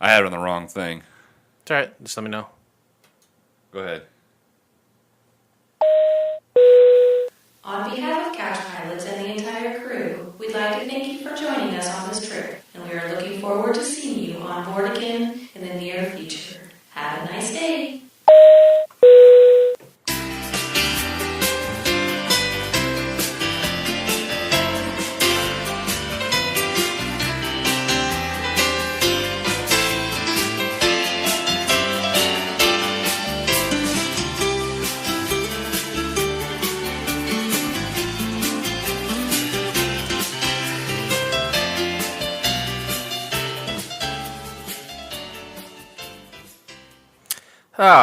I had it on the wrong thing. It's all right. Just let me know. Go ahead. On behalf of Couch Pilots and the entire crew, we'd like to thank you for joining us on this trip, and we are looking forward to seeing you on board again in the near future. Have a nice day.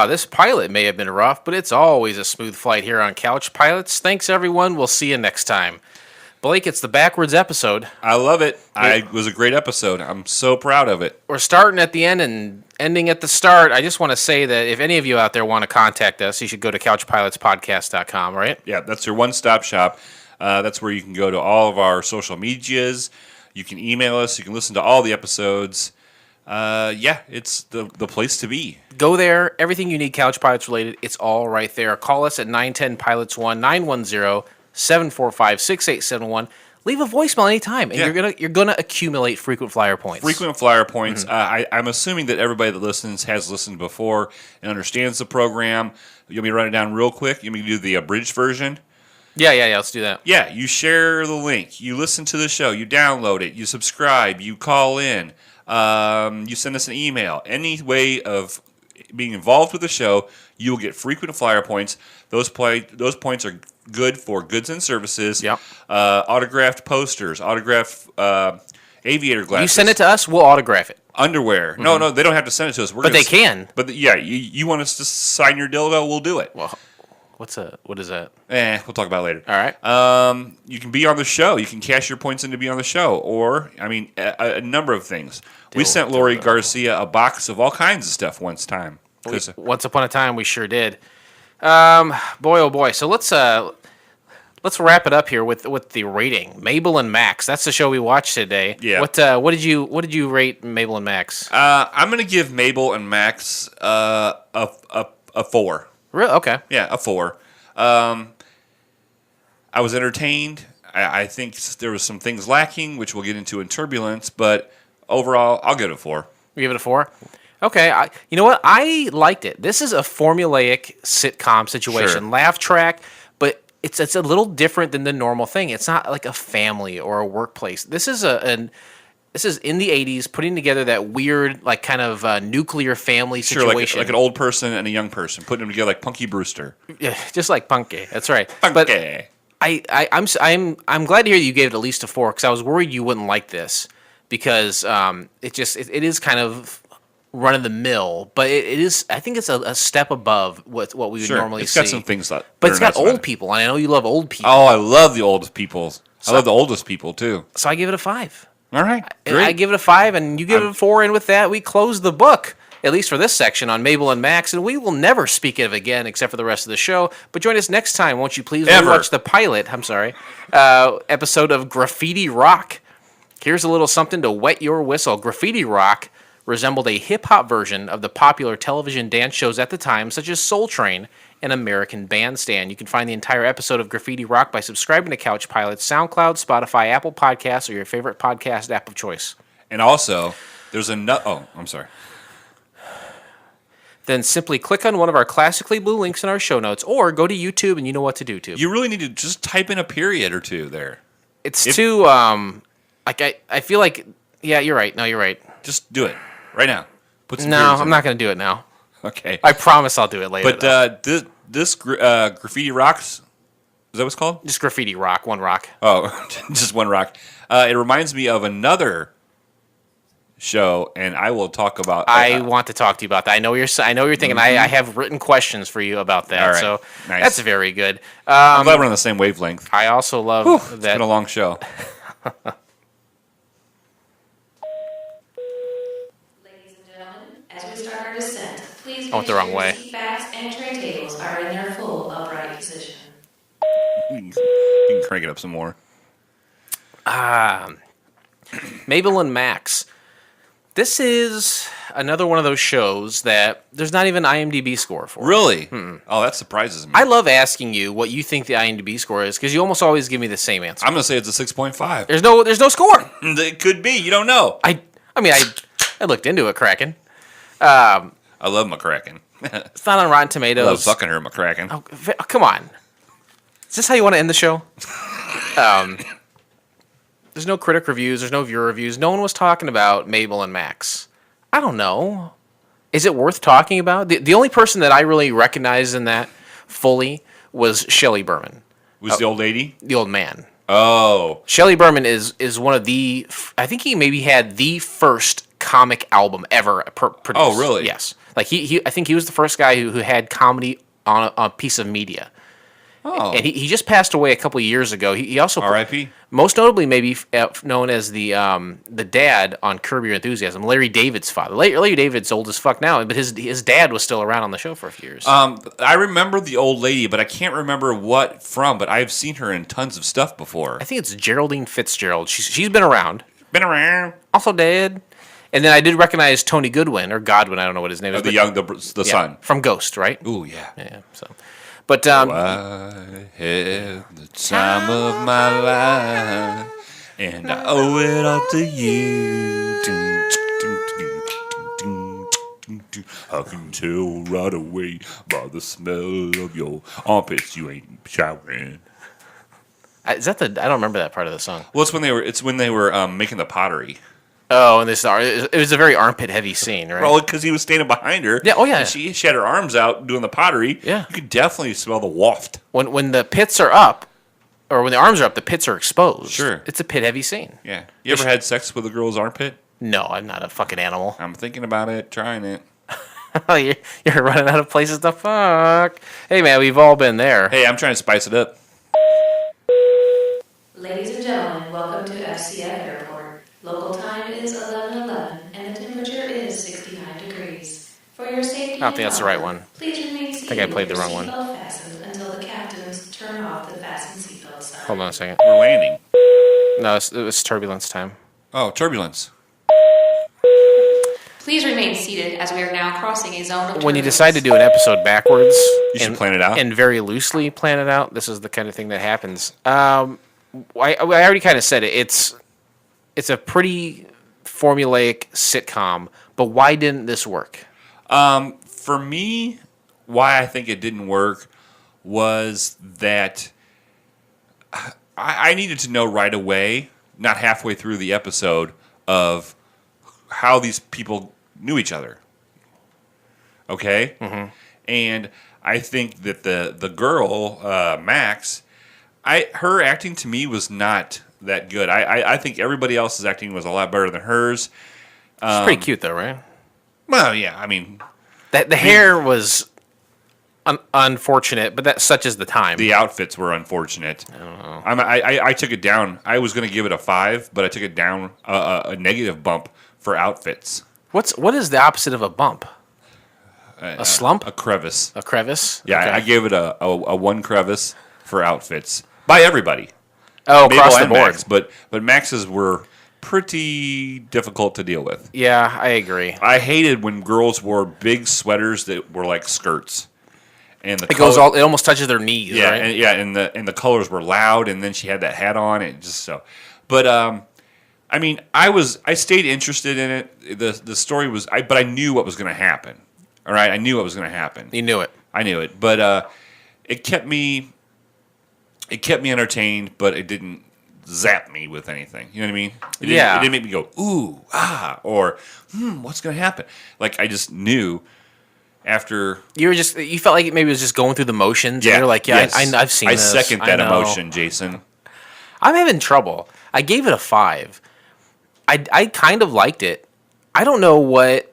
This pilot may have been rough, but it's always a smooth flight here on Couch Pilots. Thanks, everyone. We'll see you next time. Blake, it's the backwards episode. I love it. It was a great episode. I'm so proud of it. We're starting at the end and ending at the start. I just want to say that if any of you out there want to contact us, you should go to couchpilotspodcast.com, right? Yeah, that's your one-stop shop. That's where you can go to all of our social medias. You can email us. You can listen to all the episodes. It's the place to be. Go there. Everything you need Couch Pilots related, it's all right there. Call us at 910-PILOTS-1, 910-745-6871. Leave a voicemail anytime, and you're gonna accumulate frequent flyer points. Frequent flyer points. I'm assuming that everybody that listens has listened before and understands the program. You want me to run it down real quick? You want me to do the abridged version? Yeah, let's do that. Yeah, you share the link. You listen to the show. You download it. You subscribe. You call in. You send us an email. Any way of being involved with the show, you will get frequent flyer points. Those points are good for goods and services. Yep. Autographed posters, autographed aviator glasses. You send it to us, we'll autograph it. Underwear. Mm-hmm. No, they don't have to send it to us. But they can. But you want us to sign your dildo, we'll do it. Well, what is that? We'll talk about it later. All right. You can be on the show. You can cash your points in to be on the show. Or, a number of things. We sent Lori Garcia a box of all kinds of stuff once time. Once upon a time, we sure did. Boy, oh boy. So let's wrap it up here with the rating. Mabel and Max. That's the show we watched today. Yeah. What did you rate Mabel and Max? I'm gonna give Mabel and Max a 4. Really? Okay. Yeah, a 4. I was entertained. I think there was some things lacking, which we'll get into in Turbulence, but overall, I'll give it a 4. You give it a 4? Okay. You know what? I liked it. This is a formulaic sitcom situation. Sure. Laugh track, but it's a little different than the normal thing. It's not like a family or a workplace. This is This is in the 80s, putting together that weird, like, kind of nuclear family situation. Sure, like an old person and a young person, putting them together like Punky Brewster. Yeah, just like Punky. That's right. Punky. But I'm glad to hear that you gave it at least a 4, because I was worried you wouldn't like this, because it is kind of run of the mill, but it is. I think it's a step above what we would normally see. It's got some things that, but it's got old people, and I know you love old people. Oh, I love the oldest people. I love the oldest people too. So I give it a 5. All right, great. I give it a 5, and you give it a 4, and with that, we close the book, at least for this section, on Mabel and Max, and we will never speak of it again except for the rest of the show. But join us next time, won't you please? When we watch the pilot, episode of Graffiti Rock. Here's a little something to wet your whistle. Graffiti Rock resembled a hip-hop version of the popular television dance shows at the time, such as Soul Train and American Bandstand. You can find the entire episode of Graffiti Rock by subscribing to Couch Pilots, SoundCloud, Spotify, Apple Podcasts, or your favorite podcast app of choice. And also, there's I'm sorry. Then simply click on one of our classically blue links in our show notes, or go to YouTube and you know what to do, too. You really need to just type in a period or two there. It's too, I feel like, yeah, you're right. No, you're right. Just do it right now. I'm not going to do it now. Okay. I promise I'll do it later. But this Graffiti Rocks, is that what it's called? Just Graffiti Rock, one rock. Oh, just one rock. It reminds me of another show, and I will talk about. I want to talk to you about that. I know you're thinking. Mm-hmm. I have written questions for you about that. All right. So nice. That's very good. I'm glad we're on the same wavelength. I also love that. It's been a long show. As we start our descent, please I went the wrong way. Seat backs and tray tables are in their full upright position. You can crank it up some more. Mabel and Max. This is another one of those shows that there's not even an IMDb score for. Really? Oh, that surprises me. I love asking you what you think the IMDb score is because you almost always give me the same answer. I'm going to say it's a 6.5. There's no score. It could be. You don't know. I looked into it, Kraken. I love McCracken. It's not on Rotten Tomatoes. I love fucking her, McCracken. Oh, come on. Is this how you want to end the show? There's no critic reviews. There's no viewer reviews. No one was talking about Mabel and Max. I don't know. Is it worth talking about? The only person that I really recognized in that fully was Shelley Berman. Was the old lady? The old man. Oh. Shelley Berman is one of the... I think he maybe had the first comic album ever produced. Oh, really? Yes. Like I think he was the first guy who had comedy on a piece of media. Oh. And he just passed away a couple of years ago. He also R.I.P. Most notably, maybe known as the dad on Curb Your Enthusiasm, Larry David's father. Larry David's old as fuck now, but his dad was still around on the show for a few years. I remember the old lady, but I can't remember what from. But I've seen her in tons of stuff before. I think it's Geraldine Fitzgerald. She's been around. Been around. Also dead. And then I did recognize Tony Goodwin or Godwin. I don't know what his name is. The son from Ghost, right? Ooh, yeah. Yeah. So, but I had the time of my life, and I owe it all to you. I can tell right away by the smell of your armpits you ain't showering. Is that I don't remember that part of the song. Well, it's when they were making the pottery. Oh, and it was a very armpit-heavy scene, right? Well, because he was standing behind her. Yeah, oh yeah. And she had her arms out doing the pottery. Yeah. You could definitely smell the waft. When the pits are up, or when the arms are up, the pits are exposed. Sure. It's a pit-heavy scene. Yeah. You ever had sex with a girl's armpit? No, I'm not a fucking animal. I'm thinking about it, trying it. You're running out of places to fuck. Hey, man, we've all been there. Hey, I'm trying to spice it up. Ladies and gentlemen, welcome to FCF Airport. Local time is 11:11, and the temperature is 69 degrees. For your safety, I don't think that's the right one. Please remain seated. I think I played the wrong one. Fastened until the captains turn off the fasten seatbelt sign. Hold on a second. We're landing. No, it was turbulence time. Oh, turbulence. Please remain seated as we are now crossing a zone of turbulence. When you decide to do an episode backwards, you should plan it out. And very loosely plan it out, this is the kind of thing that happens. I already kind of said it. It's a pretty formulaic sitcom, but why didn't this work? For me, why I think it didn't work was that I needed to know right away, not halfway through the episode, of how these people knew each other. Okay? Mm-hmm. And I think that the girl, Max, her acting to me was not that good. I think everybody else's acting was a lot better than hers. She's pretty cute, though, right? Well, yeah, I mean... The hair was unfortunate, but such is the time. The outfits were unfortunate. I don't know. I took it down. I was going to give it a 5, but I took it down a negative bump for outfits. What is the opposite of a bump? A slump? A crevice. A crevice? Yeah, okay. I gave it a 1 crevice for outfits by everybody. Oh, Mabel across the and board. Max, but Max's were pretty difficult to deal with. Yeah, I agree. I hated when girls wore big sweaters that were like skirts, and It almost touches their knees. Yeah, right? and the colors were loud, and then she had that hat on. It just so, but I mean, I stayed interested in it. The story was, but I knew what was going to happen. All right, I knew what was going to happen. You knew it. I knew it, but it kept me entertained, but it didn't zap me with anything. You know what I mean? It didn't make me go, ooh, ah, or, what's going to happen? Like, I just knew after... You felt like maybe it was just going through the motions. Yeah. And you're like, yeah, yes. I've seen this. I second that emotion, Jason. I'm having trouble. I gave it a 5. I kind of liked it. I don't know what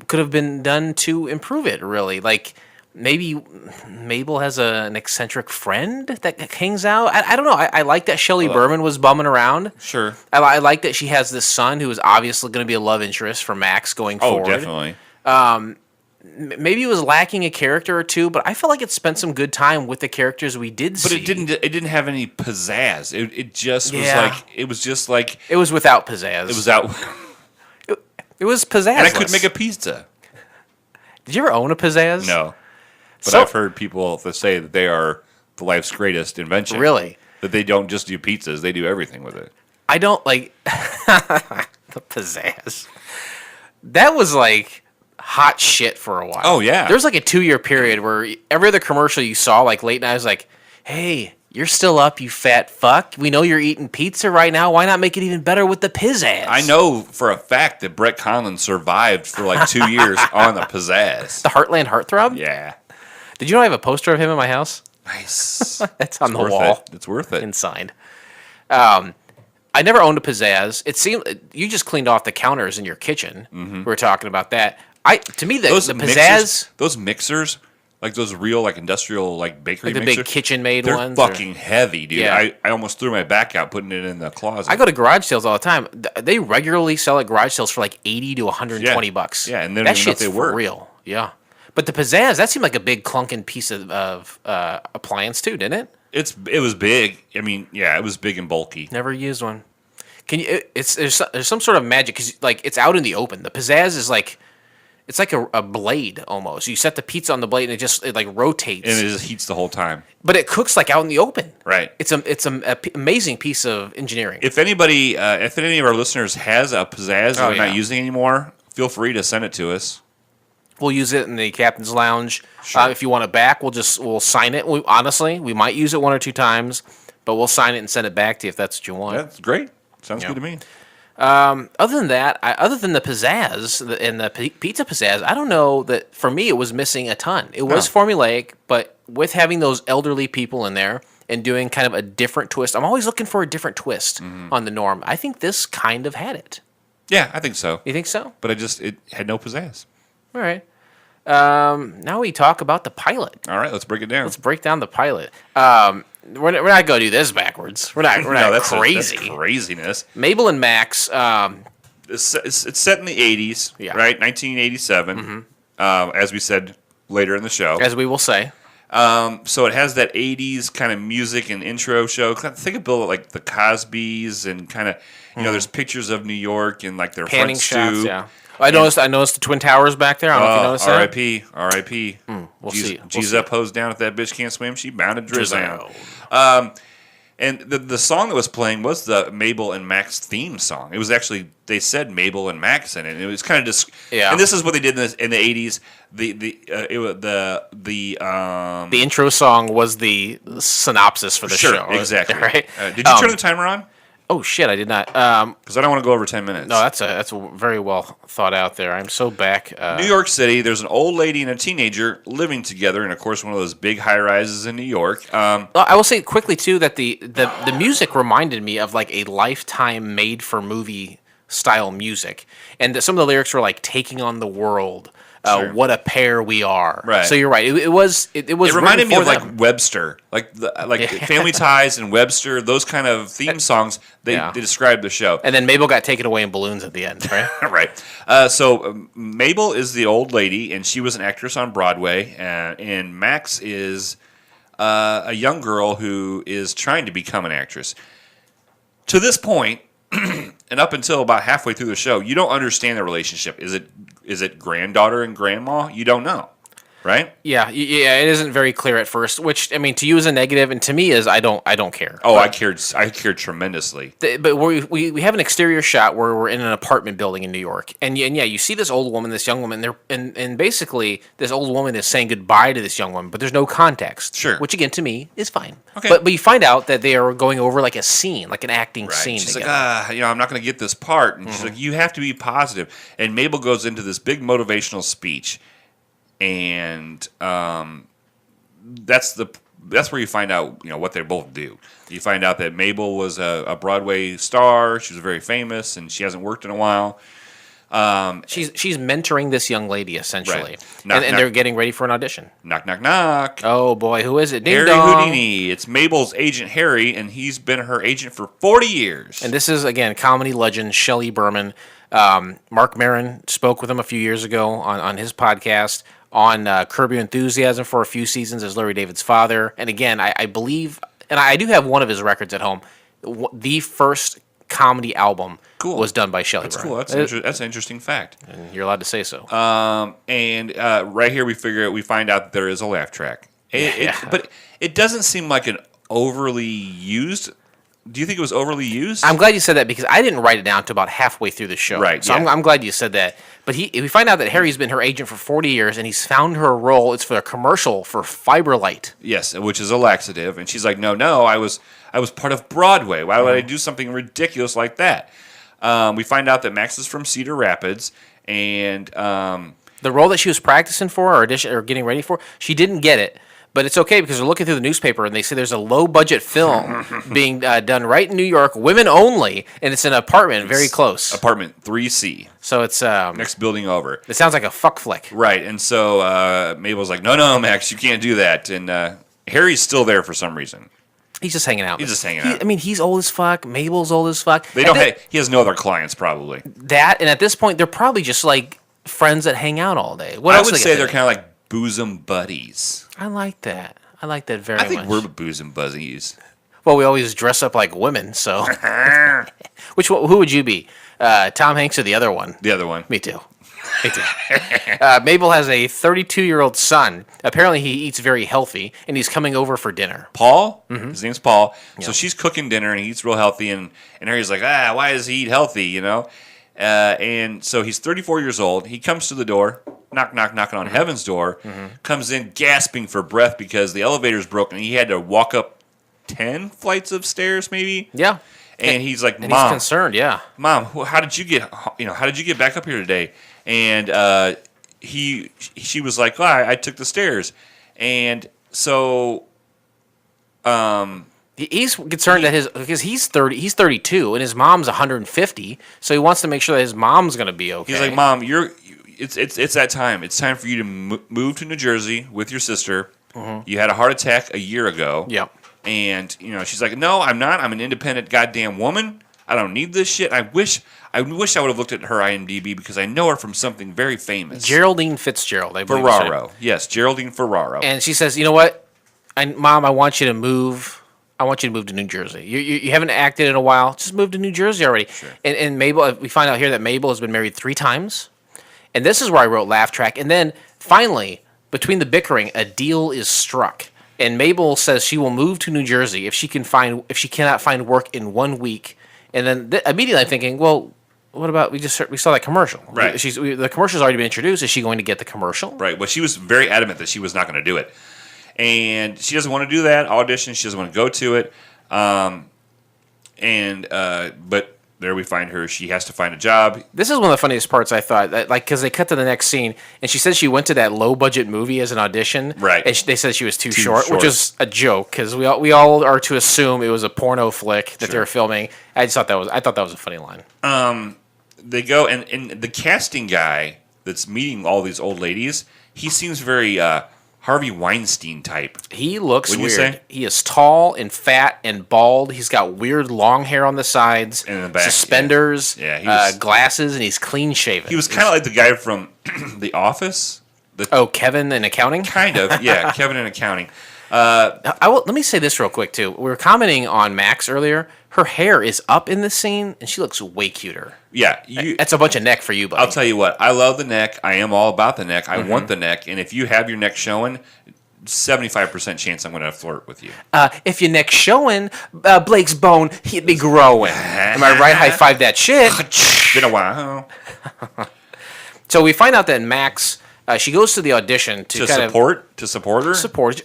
could have been done to improve it, really. Like... Maybe Mabel has an eccentric friend that hangs out. I don't know. I like that Shelley Berman was bumming around. Sure. I like that she has this son who is obviously going to be a love interest for Max going forward. Oh, definitely. Maybe it was lacking a character or two, but I felt like it spent some good time with the characters we did see. But it didn't have any pizzazz. It just was like... It was just like... It was without pizzazz. It was out... It It was pizzazz. And I couldn't make a pizza. Did you ever own a pizzazz? No. But So- I've heard people that say that they are the life's greatest invention. Really? That they don't just do pizzas, they do everything with it. I don't like the pizzazz. That was like hot shit for a while. Oh, yeah. There was like a 2-year period where every other commercial you saw, like late night, was like, hey, you're still up, you fat fuck. We know you're eating pizza right now. Why not make it even better with the pizzazz? I know for a fact that Brett Conlon survived for like 2 years on the pizzazz. The Heartland Heartthrob? Yeah. Did you know I have a poster of him in my house? Nice. That's on the Worth wall. it. It's worth it. Inside. I never owned a pizzazz. It seemed you just cleaned off the counters in your kitchen. Mm-hmm. We were talking about that. To me, the pizzazz, those mixers, like those real like industrial like bakery like the mixers, big kitchen made they're ones. fucking heavy, dude. Yeah. I almost threw my back out putting it in the closet. I go to garage sales all the time. They regularly sell at garage sales for like $80 to $120. Yeah, and they don't that even know if shit's they for work. real. Yeah, but the pizzazz that seemed like a big clunking piece of appliance too, didn't it? It was big. I mean, yeah, it was big and bulky. Never used one. Can you? There's some sort of magic because like it's out in the open. The pizzazz is like it's like a blade almost. You set the pizza on the blade and it like rotates, And it just heats the whole time. but it cooks like out in the open. Right. It's an amazing piece of engineering. If anybody, if any of our listeners has a pizzazz that we're yeah. not using anymore, feel free to send it to us. We'll use it in the captain's lounge. Sure. If you want it back, we'll sign it. Honestly, we might use it 1 or 2 times, but we'll sign it and send it back to you if that's what you want. That's great. Sounds Yeah. good to me. Other than that, other than the pizzazz and the pizza pizzazz, I don't know that for me it was missing a ton. It was formulaic, but with having those elderly people in there and doing kind of a different twist, I'm always looking for a different twist on the norm. I think this kind of had it. Yeah, I think so. You think so? But it had no pizzazz. All right. Now we talk about the pilot. All right, let's break it down. Let's break down the pilot. We're not going to do this backwards. We're not that's crazy. That's craziness. Mabel and Max. It's set in the 80s, Yeah. right? 1987, as we said later in the show. As we will say. So it has that 80s kind of music and intro show. Think of Bill like the Cosbys and kind of, there's pictures of New York and like their Panning front shots, stoop. yeah. I noticed the Twin Towers back there. I don't know if you noticed that. R.I.P. R.I.P. We'll see. G's up, hose down. If that bitch can't swim, she bound to drizzle. Drizzle. And the song that was playing was the Mabel and Max theme song. It was actually, they said Mabel and Max in it. And it was kind of just, And this is what they did in the 80s. The intro song was the synopsis for the show. Exactly. Right? Did you turn the timer on? Oh shit, I did not. Because I don't want to go over 10 minutes. No, that's very well thought out there. I'm so back. New York City, there's an old lady and a teenager living together in, of course, one of those big high-rises in New York. I will say quickly, too, that the music reminded me of like a Lifetime made-for-movie style music. And that some of the lyrics were like, taking on the world. Sure. What a pair we are. Right. So you're right. It was. It reminded me of them. like Webster, like Family Ties and Webster. Those kind of theme songs. They describe the show. And then Mabel got taken away in balloons at the end, right? Right. So Mabel is the old lady, and she was an actress on Broadway, and Max is a young girl who is trying to become an actress. To this point, and up until about halfway through the show, you don't understand the relationship. Is it granddaughter and grandma? You don't know, right? Yeah. It isn't very clear at first. Which I mean, to you is a negative, and to me is I don't care. Oh, I cared tremendously. But we have an exterior shot where we're in an apartment building in New York, and you see this old woman, this young woman, and basically this old woman is saying goodbye to this young woman, but there's no context. Sure. Which again, to me, is fine. Okay. But you find out that they are going over like a scene, like an acting Right. scene. She's together. like, I'm not going to get this part. And she's like, you have to be positive. And Mabel goes into this big motivational speech, and that's where you find out, what they both do. You find out that Mabel was a Broadway star. She was very famous, and she hasn't worked in a while. She's mentoring this young lady essentially, Right. and they're getting ready for an audition. Knock, knock, knock. Oh boy, who is it? Ding Harry dong. Houdini. It's Mabel's agent Harry, and he's been her agent for 40 years. And this is, again, comedy legend Shelley Berman. Mark Maron spoke with him a few years ago on his podcast on Curb Your Enthusiasm for a few seasons as Larry David's father. And again, I believe, and I do have one of his records at home, the first comedy album was done by Shelley Brown. Cool. That's an interesting fact. And you're allowed to say so. And right here we find out that there is a laugh track. But it doesn't seem like an overly used. Do you think it was overly used? I'm glad you said that because I didn't write it down until about halfway through the show. Right. So I'm glad you said that. But we find out that Harry's been her agent for 40 years, and he's found her a role. It's for a commercial for Fiberlight. Yes, which is a laxative. And she's like, no, I was part of Broadway. Why would I do something ridiculous like that? We find out that Max is from Cedar Rapids, and the role that she was practicing for or getting ready for, she didn't get it. But it's okay because they're looking through the newspaper and they say there's a low-budget film being done right in New York, women only, and it's an apartment very close. Apartment 3C. So it's next building over. It sounds like a fuck flick. Right, and so Mabel's like, no, Max, you can't do that. And Harry's still there for some reason. He's just hanging out. out. I mean, he's old as fuck. Mabel's old as fuck. They don't. He has no other clients, probably. That, and at this point, they're probably just like friends that hang out all day. I would say they're kind of like bosom buddies. I like that. I like that very much. I think we're bosom buddies. Well, we always dress up like women, so. Who would you be? Tom Hanks or the other one? The other one. Me too. Mabel has a 32-year-old son. Apparently, he eats very healthy, and he's coming over for dinner. Paul? Mm-hmm. His name's Paul. Yep. So she's cooking dinner, and he eats real healthy, and Harry's like, why does he eat healthy, you know? And so he's 34 years old. He comes to the door, knocking on heaven's door, comes in gasping for breath because the elevator's broken. He had to walk up 10 flights of stairs, maybe. Yeah. And he's like, Mom, he's concerned. Yeah. Mom, how did you get back up here today? And she was like, I took the stairs, and so he's concerned because he's 32 and his mom's 150, so he wants to make sure that his mom's going to be okay. He's like, Mom, it's that time. It's time for you to move to New Jersey with your sister. Mm-hmm. You had a heart attack a year ago. Yep. And she's like, no, I'm not. I'm an independent goddamn woman. I don't need this shit. I wish I would have looked at her IMDb because I know her from something very famous. Geraldine Fitzgerald, I believe. Ferraro. Yes, Geraldine Ferraro. And she says, you know what? Mom, I want you to move. I want you to move to New Jersey. You haven't acted in a while. Just move to New Jersey already. Sure. And Mabel, we find out here that Mabel has been married 3 times. And this is where I wrote laugh track. And then finally, between the bickering, a deal is struck. And Mabel says she will move to New Jersey if she cannot find work in 1 week. And then immediately I'm thinking, well, what about we saw that commercial? Right. The commercial's already been introduced. Is she going to get the commercial? Right. Well, she was very adamant that she was not going to do it, and she doesn't want to do that audition. She doesn't want to go to it. But there we find her. She has to find a job. This is one of the funniest parts, I thought, because they cut to the next scene, and she said she went to that low-budget movie as an audition. Right. And they said she was too short, which is a joke, because we all are to assume it was a porno flick that they were filming. I thought that was a funny line. They go, and the casting guy that's meeting all these old ladies, he seems very Harvey Weinstein type. He looks Wouldn't weird. you say? He is tall and fat and bald. He's got weird long hair on the sides, and in the back, suspenders, yeah. glasses, and he's clean shaven. He was kind of like the guy from The Office. Kevin in accounting? Kind of, yeah, Kevin in accounting. Let me say this real quick, too. We were commenting on Max earlier. Her hair is up in this scene, and she looks way cuter. Yeah. That's a bunch of neck for you, buddy. I'll tell you what. I love the neck. I am all about the neck. I want the neck. And if you have your neck showing, 75% chance I'm going to flirt with you. If your neck's showing, Blake's bone, he'd be growing. Am I right? High five that shit. Been a while. So we find out that Max... she goes to the audition to support her,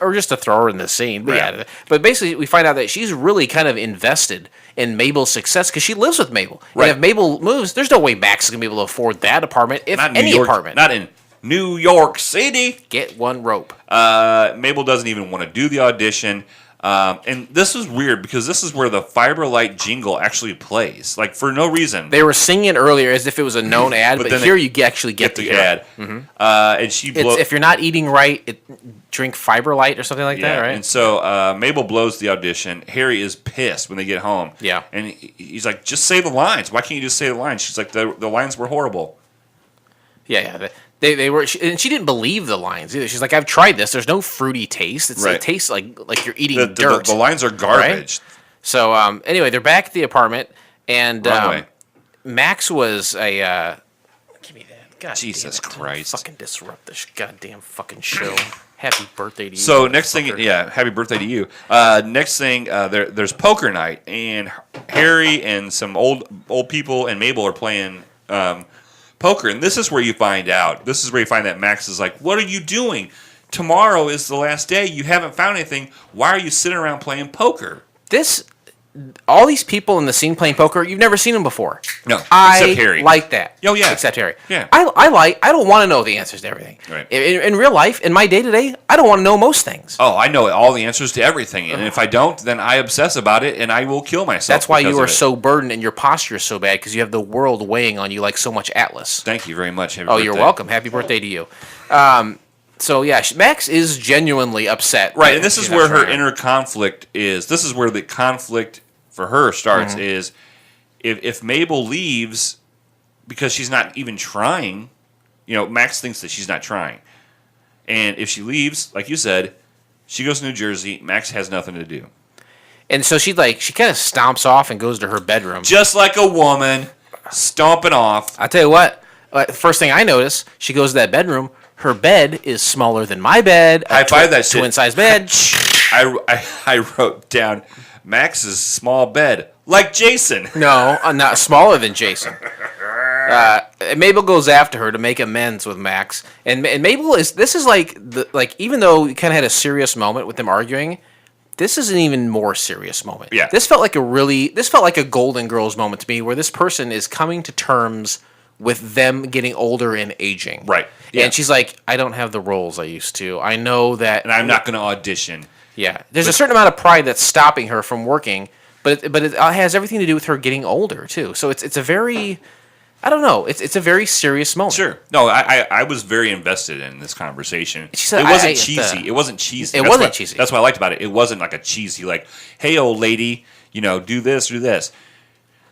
or just to throw her in the scene. But but basically we find out that she's really kind of invested in Mabel's success because she lives with Mabel. Right. And if Mabel moves, there's no way Max is gonna be able to afford that apartment. If apartment, not in New York City. Get one rope. Mabel doesn't even want to do the audition. And this is weird because this is where the Fiberlight jingle actually plays, like for no reason. They were singing it earlier as if it was a known ad, but here you actually get the ad. Mm-hmm. And she if you're not eating right, drink Fiberlight or something like that, right? And so Mabel blows the audition. Harry is pissed when they get home. Yeah. And he's like, just say the lines. Why can't you just say the lines? She's like, the lines were horrible. Yeah. They were, and she didn't believe the lines either. She's like, "I've tried this. There's no fruity taste. It tastes like you're eating dirt." The lines are garbage. Right? So anyway, they're back at the apartment, And Wrong way. Max was a... give me that. God Jesus damn it. Christ. Fucking disrupt this goddamn fucking show. Happy birthday to you. So next thing, happy birthday to you. Next thing, there's poker night, and Harry and some old people and Mabel are playing poker, and this is where you find out. This is where you find that Max is like, "What are you doing? Tomorrow is the last day. You haven't found anything. Why are you sitting around playing poker?" All these people in the scene playing poker, you've never seen them before. No, except Harry. Like that. Oh, yeah. Except Harry. Yeah. I don't want to know the answers to everything. Right. In real life, in my day-to-day, I don't want to know most things. Oh, I know all the answers to everything, and if I don't, then I obsess about it, and I will kill myself. That's why you are so burdened and your posture is so bad, because you have the world weighing on you like so much Atlas. Thank you very much. Happy Oh, birthday. you're welcome. Happy birthday to you. So, yeah, Max is genuinely upset. Right, and this is where her trying. inner conflict is. This is where the conflict for her starts, Mm-hmm. is if Mabel leaves because she's not even trying, Max thinks that she's not trying. And if she leaves, like you said, she goes to New Jersey, Max has nothing to do. And so she kind of stomps off and goes to her bedroom. Just like a woman stomping off. I'll tell you what, first thing I notice, she goes to that bedroom, her bed is smaller than my bed. High five that shit. Twin-size bed. I wrote down Max's small bed, like Jason. No, not smaller than Jason. Mabel goes after her to make amends with Max, and Mabel this is even though you kind of had a serious moment with them arguing, this is an even more serious moment. Yeah. This felt like a Golden Girls moment to me, where this person is coming to terms with them getting older and aging. Right. Yeah. And she's like, I don't have the roles I used to. I know that, And I'm not going to audition. Yeah, there's a certain amount of pride that's stopping her from working, but it has everything to do with her getting older too. So it's a very, I don't know, it's a very serious moment. Sure. No, I was very invested in this conversation. She said, it wasn't cheesy. It wasn't cheesy. Cheesy. That's what I liked about it. It wasn't like a cheesy, like, hey, old lady, do this, do this.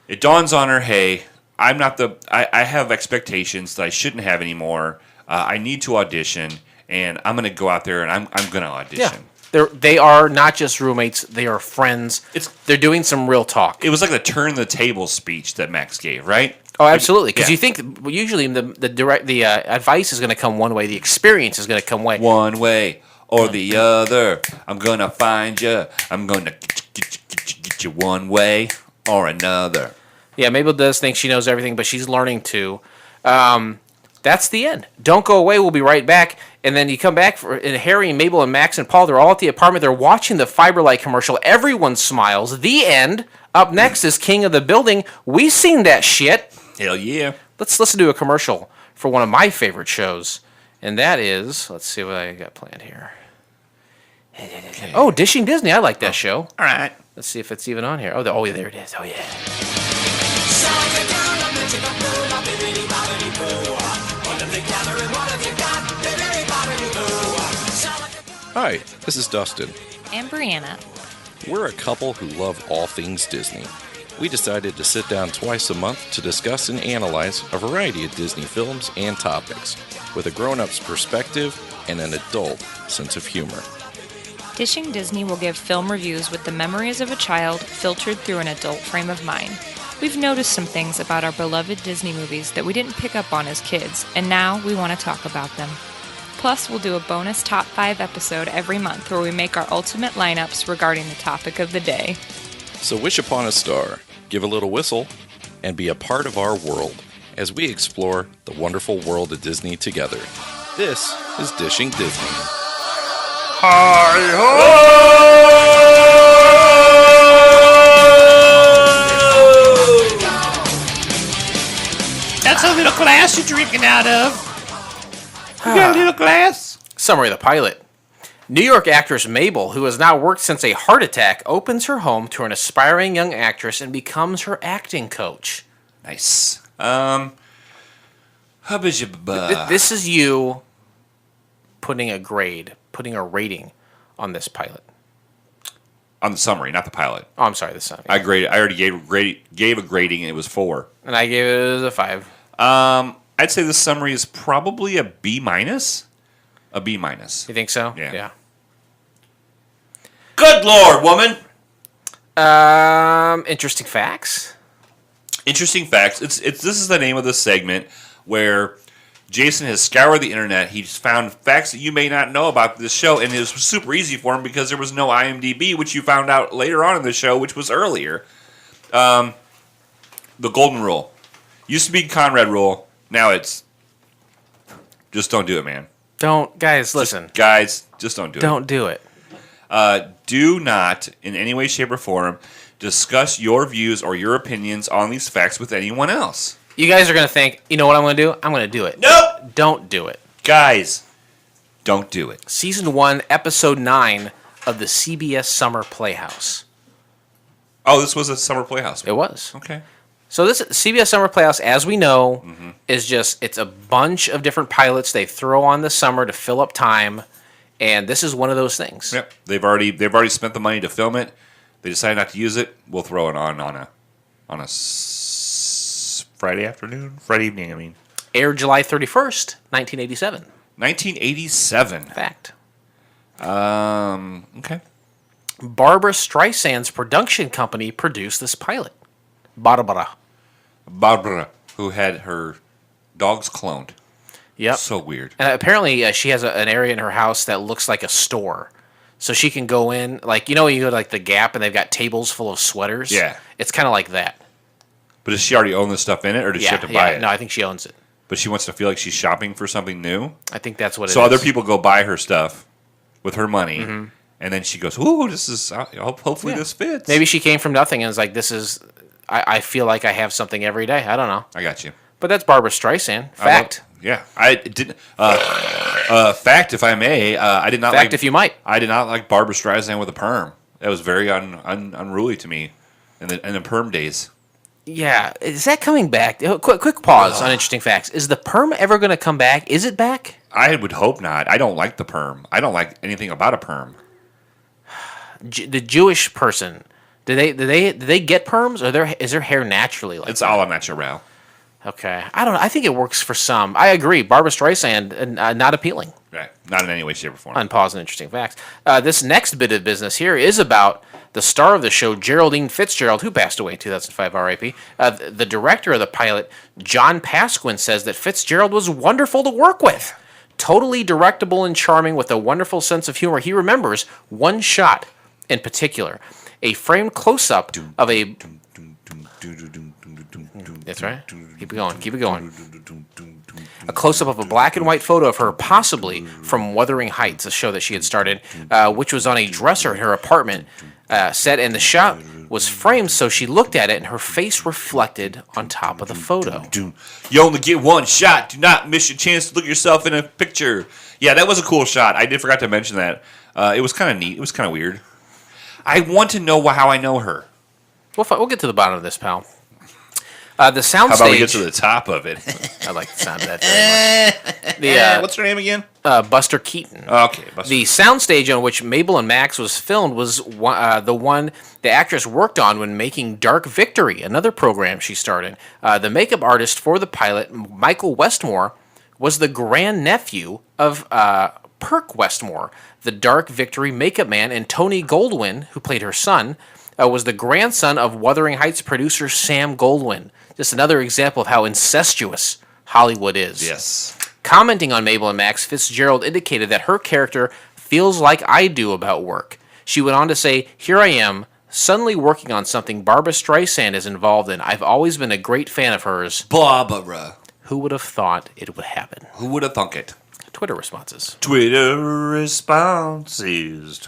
It dawns on her, hey, I'm not I have expectations that I shouldn't have anymore. I need to audition, and I'm going to go out there and I'm going to audition. Yeah. They are not just roommates; they are friends. They're doing some real talk. It was like the turn the table speech that Max gave, right? Oh, absolutely. Because Yeah. you think usually the advice is going to come one way, the experience is going to come one way or the other. I'm gonna find you. I'm gonna get you one way or another. Yeah, Mabel does think she knows everything, but she's learning to. That's the end. Don't go away. We'll be right back. And then you come back, and Harry and Mabel and Max and Paul, they're all at the apartment. They're watching the Fiberlight commercial. Everyone smiles. The end. Up next is King of the Building. We've seen that shit. Hell yeah. Let's listen to a commercial for one of my favorite shows. And that is, let's see what I got planned here. Okay. Oh, Dishing Disney. I like that show. All right. Let's see if it's even on here. Oh, there it is. Oh, yeah. Hi, this is Dustin. And Brianna. We're a couple who love all things Disney. We decided to sit down twice a month to discuss and analyze a variety of Disney films and topics with a grown-up's perspective and an adult sense of humor. Dishing Disney will give film reviews with the memories of a child filtered through an adult frame of mind. We've noticed some things about our beloved Disney movies that we didn't pick up on as kids, and now we want to talk about them. Plus, we'll do a bonus Top 5 episode every month where we make our ultimate lineups regarding the topic of the day. So wish upon a star, give a little whistle, and be a part of our world as we explore the wonderful world of Disney together. This is Dishing Disney. That's a little glass you're drinking out of. You got a little glass? Summary of the pilot. New York actress Mabel, who has now worked since a heart attack, opens her home to an aspiring young actress and becomes her acting coach. Nice. This is you putting a rating on this pilot. On the summary, not the pilot. Oh, I'm sorry, the summary. I already gave a grading, and it was 4. And I gave it a 5. I'd say the summary is probably a B minus. A B minus. You think so? Yeah. Good Lord, woman. Interesting facts. Interesting facts. This is the name of this segment where Jason has scoured the internet. He's found facts that you may not know about this show, and it was super easy for him because there was no IMDb, which you found out later on in the show, which was earlier. The golden rule. Used to be Conrad rule. Now it's just don't do it, man. Listen. Just don't do it. Don't do it. Do not, in any way, shape, or form, discuss your views or your opinions on these facts with anyone else. You guys are going to think, you know what I'm going to do? I'm going to do it. Nope! Don't do it. Guys, don't do it. Season 1, Episode 9 of the CBS Summer Playhouse. Oh, this was a summer playhouse. It was. Okay. So this CBS Summer Playhouse, as we know, is it's a bunch of different pilots they throw on the summer to fill up time, and this is one of those things. Yep. They've already spent the money to film it. They decided not to use it. We'll throw it on a Friday evening. I mean, aired July 31st, 1987. 1987. Fact. Okay. Barbara Streisand's production company produced this pilot. Barbara, who had her dogs cloned. Yep. So weird. And apparently she has an area in her house that looks like a store. So she can go in, like, you know, you go to like the Gap and they've got tables full of sweaters? Yeah. It's kind of like that. But does she already own this stuff in it, or does she have to buy it? No, I think she owns it. But she wants to feel like she's shopping for something new? I think that's what it is. So other people go buy her stuff with her money, and then she goes, ooh, this is, hopefully this fits. Maybe she came from nothing and was like, this is, I feel like I have something every day. I don't know. I got you. But that's Barbara Streisand. Fact. I didn't. Fact, if I may, I did not Fact, like. if you might. I did not like Barbara Streisand with a perm. That was very unruly to me, in the perm days. Yeah, is that coming back? Quick pause on interesting facts. Is the perm ever going to come back? Is it back? I would hope not. I don't like the perm. I don't like anything about a perm. The Jewish person, do they get perms, or is their hair naturally like? It's that? all natural. Okay, I don't know. I think it works for some. I agree. Barbara Streisand, not appealing. Right. Not in any way, shape, or form. On pause and interesting facts. This next bit of business here is about the star of the show, Geraldine Fitzgerald, who passed away in 2005, R.I.P. The director of the pilot, John Pasquin, says that Fitzgerald was wonderful to work with. Totally directable and charming with a wonderful sense of humor. He remembers one shot in particular, a framed close-up of a... That's right. Keep it going. A close-up of a black and white photo of her, possibly from Wuthering Heights, a show that she had started, which was on a dresser in her apartment set, and the shot was framed so she looked at it and her face reflected on top of the photo. You only get one shot. Do not miss your chance to look yourself in a picture. Yeah, that was a cool shot. I did forgot to mention that. It was kind of neat. It was kind of weird. I want to know how I know her. We'll get to the bottom of this, pal. The soundstage. How about we get to the top of it? I like the sound of that very much. What's her name again? Buster Keaton. Okay. Buster. The soundstage on which Mabel and Max was filmed was the one the actress worked on when making Dark Victory, another program she starred in. The makeup artist for the pilot, Michael Westmore, was the grandnephew of Perk Westmore, the Dark Victory makeup man, and Tony Goldwyn, who played her son, was the grandson of Wuthering Heights producer Sam Goldwyn. Just another example of how incestuous Hollywood is. Yes. Commenting on Mabel and Max, Fitzgerald indicated that her character feels like I do about work. She went on to say, "Here I am, suddenly working on something Barbara Streisand is involved in. I've always been a great fan of hers. Barbara. Who would have thought it would happen?" Who would have thunk it? Twitter responses. Twitter responses.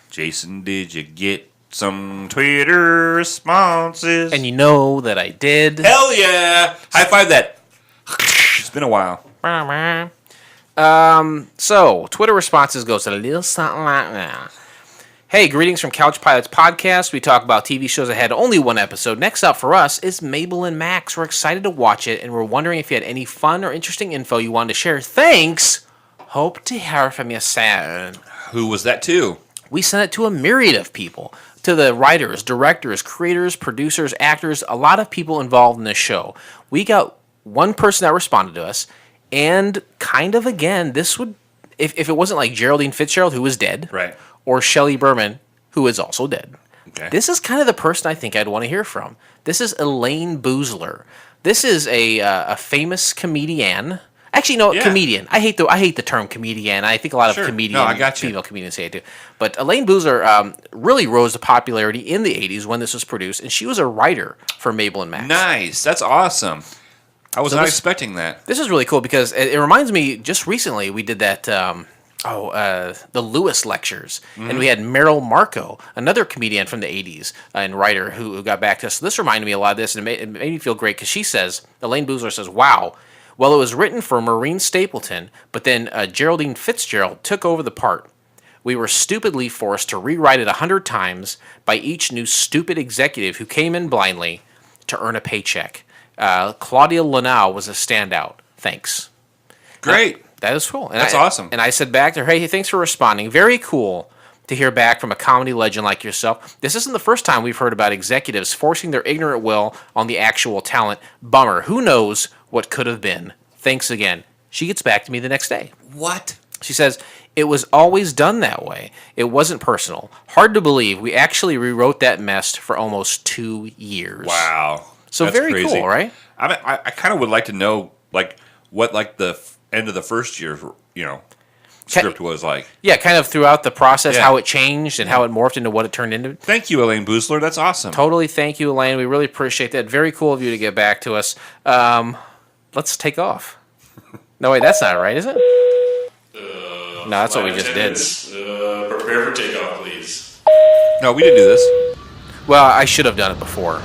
Jason, did you get some Twitter responses? And you know that I did. Hell yeah! High five that. It's been a while. So, Twitter responses goes a little something like that. Hey, greetings from Couch Pilots Podcast. We talk about TV shows that had only one episode. Next up for us is Mabel and Max. We're excited to watch it, and we're wondering if you had any fun or interesting info you wanted to share. Thanks! Hope to hear from you soon. Who was that to? We sent it to a myriad of people. To the writers, directors, creators, producers, actors, a lot of people involved in this show. We got one person that responded to us, and kind of again, this would, if it wasn't like Geraldine Fitzgerald, who is dead, Right, or Shelley Berman, who is also dead, Okay. This is kind of the person I think I'd want to hear from. This is Elaine Boozler. This is a famous comedian. Actually, no, comedian. I hate the term comedian. I think a lot of female comedians say it too. But Elaine Boozler really rose to popularity in the 80s when this was produced, and she was a writer for Mabel and Max. Nice. That's awesome. I was not expecting that. This is really cool because it reminds me, just recently we did that, the Lewis lectures, and we had Meryl Marco, another comedian from the 80s and writer who got back to us. So this reminded me a lot of this, and it made me feel great because she says, Elaine Boozler says, wow, well, it was written for Maureen Stapleton, but then Geraldine Fitzgerald took over the part. We were stupidly forced to rewrite it 100 times by each new stupid executive who came in blindly to earn a paycheck. Claudia Lanau was a standout. Thanks. Great. That is cool. And That's awesome. And I said back to her, hey, thanks for responding. Very cool to hear back from a comedy legend like yourself. This isn't the first time we've heard about executives forcing their ignorant will on the actual talent. Bummer. Who knows what could have been? Thanks again. She gets back to me the next day. What? She says, it was always done that way. It wasn't personal. Hard to believe we actually rewrote that mess for almost 2 years. Wow. So That's very crazy. cool, right? I kind of would like to know what the end of the first year script was like. Yeah, kind of throughout the process, Yeah. how it changed and how it morphed into what it turned into. Thank you, Elaine Boozler. That's awesome. Totally, thank you, Elaine. We really appreciate that. Very cool of you to get back to us. Let's take off. No, wait, that's not right, is it? No, that's what we just did. Prepare for takeoff, please. No, we didn't do this. Well, I should have done it before.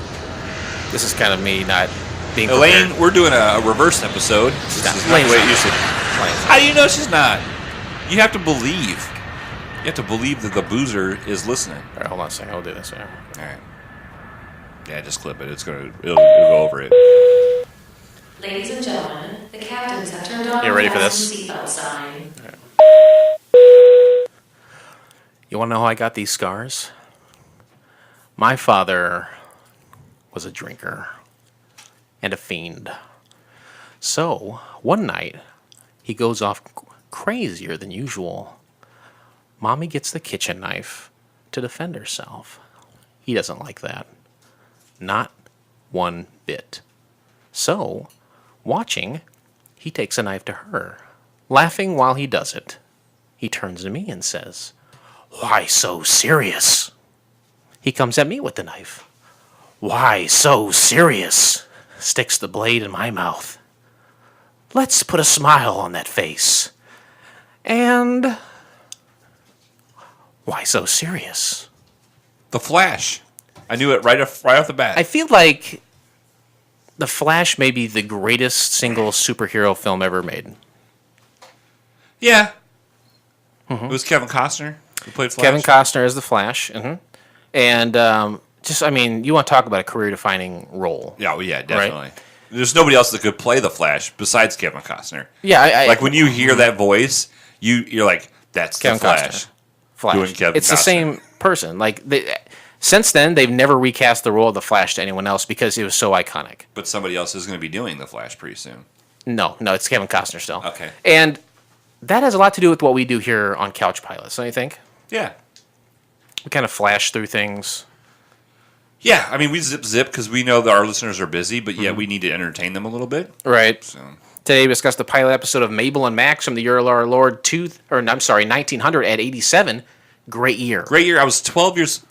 This is kind of me not being prepared. Elaine, we're doing a reverse episode. This is not the way it used to. How do you know she's not? You have to believe. You have to believe that the boozer is listening. All right, hold on a second. I'll do this. All right. Yeah, just clip it. It'll go over it. Ladies and gentlemen, the captains have turned on You ready for the this? seatbelt sign. You want to know how I got these scars? My father was a drinker and a fiend. So, one night, he goes off crazier than usual. Mommy gets the kitchen knife to defend herself. He doesn't like that. Not one bit. So, watching, he takes a knife to her. Laughing while he does it, he turns to me and says, "Why so serious?" He comes at me with the knife. "Why so serious?" Sticks the blade in my mouth. Let's put a smile on that face. And why so serious? The Flash. I knew it right off the bat. I feel like The Flash may be the greatest single superhero film ever made. Yeah. It was Kevin Costner who played Flash. Kevin Costner is the Flash. And you want to talk about a career-defining role. Yeah, well, yeah, definitely. Right? There's nobody else that could play the Flash besides Kevin Costner. Yeah, like when you hear that voice, you're like, that's Kevin the Flash. Costner. Doing Kevin it's Costner. The same person. Since then, they've never recast the role of the Flash to anyone else because it was so iconic. But somebody else is going to be doing the Flash pretty soon. No, it's Kevin Costner still. Okay. And that has a lot to do with what we do here on Couch Pilots, don't you think? Yeah. We kind of flash through things. Yeah, I mean, we zip because we know that our listeners are busy, but yeah, we need to entertain them a little bit. Right. So. Today we discussed the pilot episode of Mabel and Max from the year of our Lord 1900 at 87. Great year. Great year. I was 12 years.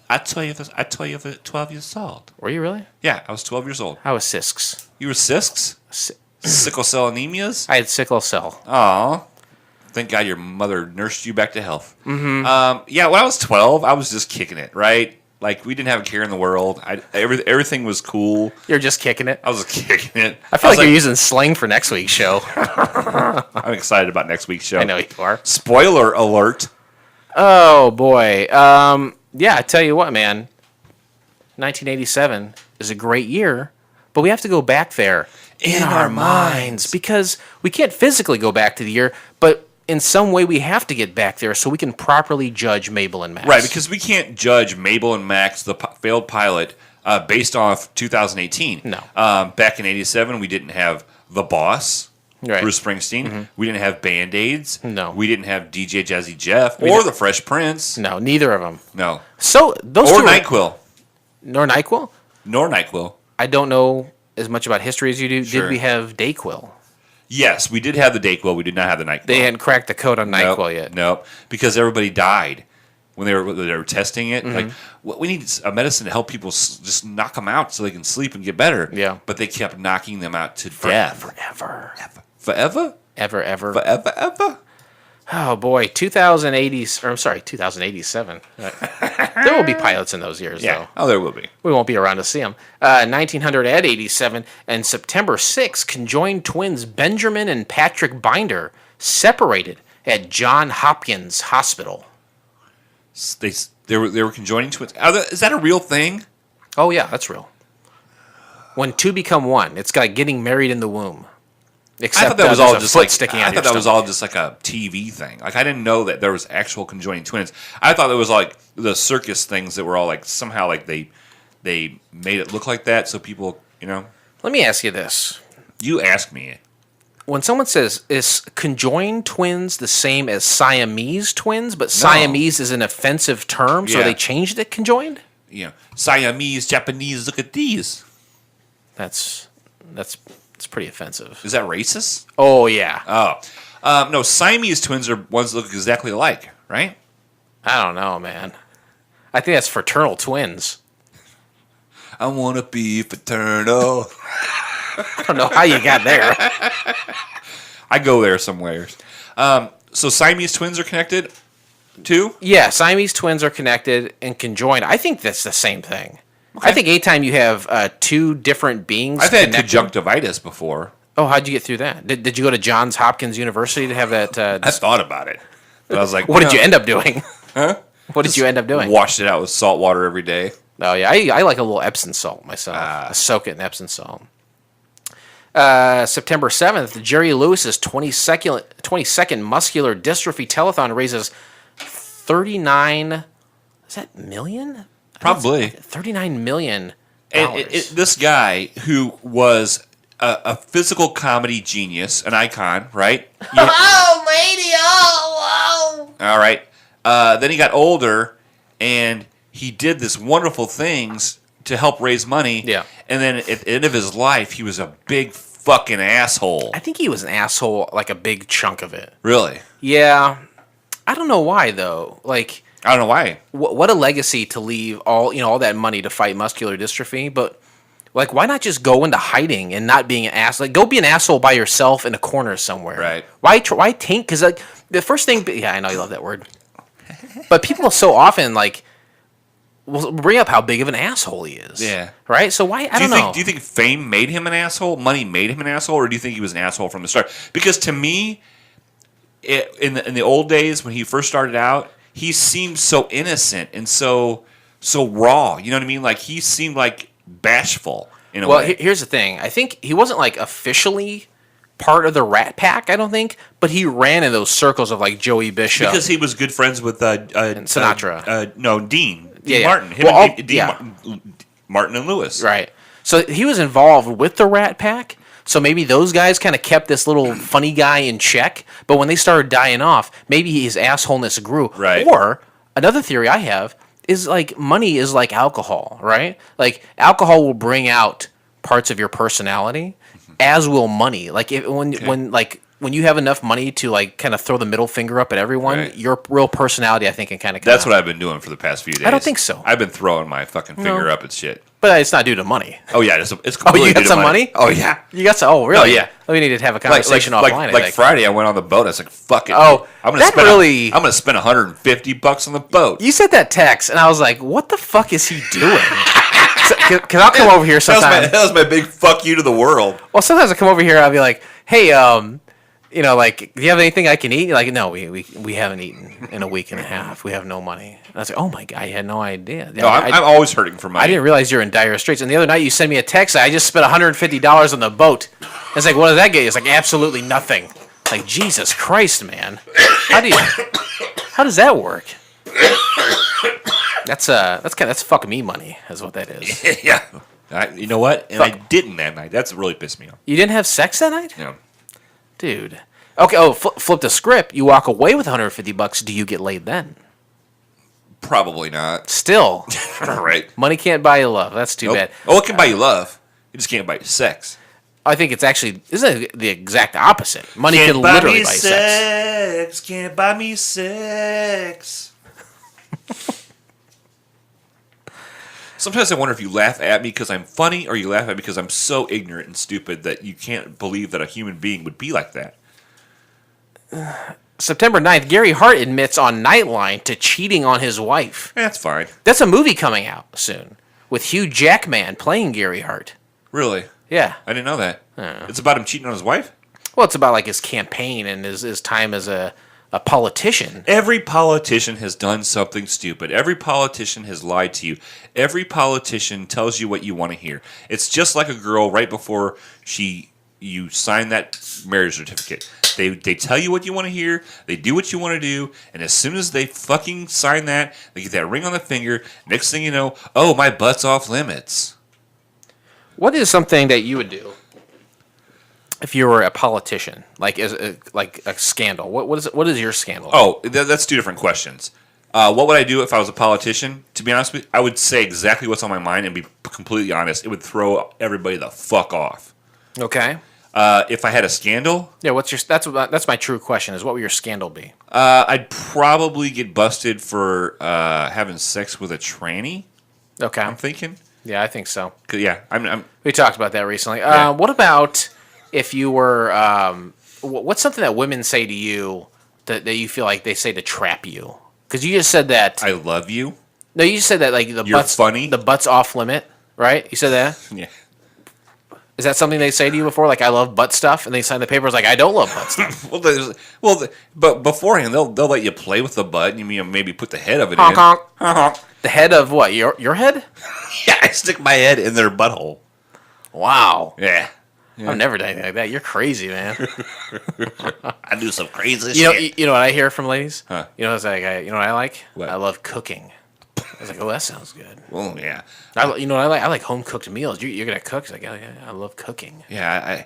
I tell you, 12 years old. Were you really? Yeah, I was 12 years old. I was Sisks. You were Sisks? Sickle cell anemias? I had sickle cell. Aw. Thank God your mother nursed you back to health. Mm-hmm. Yeah, when I was 12, I was just kicking it, right? Like, we didn't have a care in the world. Everything was cool. You're just kicking it? I was just kicking it. I feel like you're using slang for next week's show. I'm excited about next week's show. I know you are. Spoiler alert. Oh, boy. Yeah, I tell you what, man. 1987 is a great year, but we have to go back there in our minds because we can't physically go back to the year, but in some way we have to get back there so we can properly judge Mabel and Max. Right, because we can't judge Mabel and Max, the failed pilot, based off 2018. No. Back in 87, we didn't have The Boss. Right. Bruce Springsteen. We didn't have Band-Aids. No. We didn't have DJ Jazzy Jeff or the Fresh Prince. No, neither of them. No. So those Or two NyQuil. Nor NyQuil? Nor NyQuil. I don't know as much about history as you do. Sure. Did we have Dayquil? Yes, we did have the Dayquil. We did not have the NyQuil. They hadn't cracked the code on NyQuil yet. Nope. Because everybody died when they were testing it. Like, we need a medicine to help people just knock them out so they can sleep and get better. Yeah. But they kept knocking them out to death. Forever. Forever? Ever. Forever? Oh boy, 2087. There will be pilots in those years, Yeah. though. Oh, there will be. We won't be around to see them. 1987 and September 6, conjoined twins Benjamin and Patrick Binder separated at Johns Hopkins Hospital. They were conjoining twins. Is that a real thing? Oh yeah, that's real. When two become one, it's like getting married in the womb. Except I thought that was all just like sticking out. I thought that was all just like a TV thing. Like I didn't know that there was actual conjoining twins. I thought it was like the circus things that were all like somehow like they made it look like that so people, you know. Let me ask you this. You ask me. When someone says, is conjoined twins the same as Siamese twins, but Siamese is an offensive term, so Yeah. they changed it conjoined? You know, Siamese, Japanese, look at these. That's pretty offensive. Is that racist? Oh, yeah. Oh. No, Siamese twins are ones that look exactly alike, right? I don't know, man. I think that's fraternal twins. I want to be fraternal. I don't know how you got there. I go there somewhere. So Siamese twins are connected too? Yeah, Siamese twins are connected and conjoined. I think that's the same thing. Okay. I think anytime you have two different beings I've had connected- conjunctivitis before. Oh, how'd you get through that? Did you go to Johns Hopkins University to have that? I thought about it. But I was like, what did you end up doing? Huh? What did you end up doing? Washed it out with salt water every day. Oh, yeah. I like a little Epsom salt myself. I soak it in Epsom salt. September 7th, Jerry Lewis's 22nd Muscular Dystrophy Telethon raises 39... Is that million? Probably. 39 million. And this guy who was a physical comedy genius, an icon, right? Oh, lady, oh, All right. Then he got older, and he did this wonderful things to help raise money. Yeah. And then at the end of his life, he was a big fucking asshole. I think he was an asshole, like a big chunk of it. Really? Yeah. I don't know why, though. Like... I don't know why. What a legacy to leave all that money to fight muscular dystrophy, but like why not just go into hiding and not being an ass? Like go be an asshole by yourself in a corner somewhere. Right. Why taint? Because like the first thing, yeah, I know you love that word, but people so often like will bring up how big of an asshole he is. Yeah. Right. So why? I don't know. Do you think fame made him an asshole? Money made him an asshole, or do you think he was an asshole from the start? Because to me, in the old days when he first started out, he seemed so innocent and so raw. You know what I mean? Like he seemed like bashful in a way. Well, here's the thing. I think he wasn't like officially part of the Rat Pack. I don't think, but he ran in those circles of like Joey Bishop because he was good friends with Sinatra. No, Dean Yeah. Martin. Him Well, and Dean Martin and Lewis. Right. So he was involved with the Rat Pack. So maybe those guys kind of kept this little funny guy in check. But when they started dying off, maybe his assholeness grew. Right. Or another theory I have is like money is like alcohol, right? Like alcohol will bring out parts of your personality, as will money. Like when you have enough money to like kind of throw the middle finger up at everyone, Right. your real personality I think can kind of. That's what I've been doing for the past few days. I don't think so. I've been throwing my fucking finger up at shit. But it's not due to money. Oh yeah, it's Oh, completely you got due to some money? Oh yeah. You got some? Oh, really? Oh, yeah. We need to have a conversation offline. I Like think. Friday, I went on the boat. I was like, "Fuck it." Oh, I'm gonna that spend. really- I'm gonna spend $150 on the boat. You said that text, and I was like, "What the fuck is he doing?" Because I'll come over here sometime. That was my big fuck you to the world. Well, sometimes I come over here, I'll be like, "Hey, like, do you have anything I can eat?" You're like, "No, we haven't eaten in a week and a half. We have no money." And I was like, "Oh my god, I had no idea." No, I'm always hurting for money. I didn't realize you're in dire straits. And the other night, you sent me a text. I just spent $150 on the boat. It's like, what does that get you? It's like absolutely nothing. Like Jesus Christ, man. How does that work? That's fucking me money, is what that is. Yeah. You know what? And I didn't that night. That's what really pissed me off. You didn't have sex that night? Yeah. Dude. Okay, flip the script. You walk away with $150. Do you get laid then? Probably not. Still. Right. Money can't buy you love. That's too bad. Oh, it can buy you love. It just can't buy you sex. I think it's actually, isn't it the exact opposite? Money can literally buy sex. Can't buy me sex. Sometimes I wonder if you laugh at me because I'm funny or you laugh at me because I'm so ignorant and stupid that you can't believe that a human being would be like that. September 9th, Gary Hart admits on Nightline to cheating on his wife. That's fine. That's a movie coming out soon with Hugh Jackman playing Gary Hart. Really? Yeah. I didn't know that. It's about him cheating on his wife? Well, it's about like his campaign and his time as a politician. Every politician has done something stupid. Every politician has lied to you. Every politician tells you what you want to hear. It's just like a girl right before you sign that marriage certificate. They tell you what you want to hear. They do what you want to do. And as soon as they fucking sign that, they get that ring on the finger. Next thing you know, oh, my butt's off limits. What is something that you would do if you were a politician, like a scandal? What is your scandal? Oh, that's two different questions. What would I do if I was a politician? To be honest with you, I would say exactly what's on my mind and be completely honest. It would throw everybody the fuck off. Okay. If I had a scandal, Yeah. That's my true question. Is what would your scandal be? I'd probably get busted for having sex with a tranny. Okay. I'm thinking. Yeah, I think so. 'Cause, yeah, I'm. We talked about that recently. Yeah. What about if you were? What's something that women say to you that you feel like they say to trap you? Because you just said that. I love you. No, you just said that like You're funny. The butt's off limit, right? You said that. Yeah. Is that something they say to you before? Like, I love butt stuff, and they sign the papers like, I don't love butt stuff. But beforehand they'll let you play with the butt. And you maybe put the head of it Honk, in. honk. Honk, honk. The head of what? Your head? Yeah, I stick my head in their butthole. Wow. Yeah. I've never done anything like that. You're crazy, man. I do some crazy shit. You know what I hear from ladies? Huh. You know what you know what I like? What? I love cooking. I was like, oh, that sounds good. Well, yeah. You know what I like? I like home cooked meals. You're gonna cook? It's like, yeah, I love cooking. Yeah.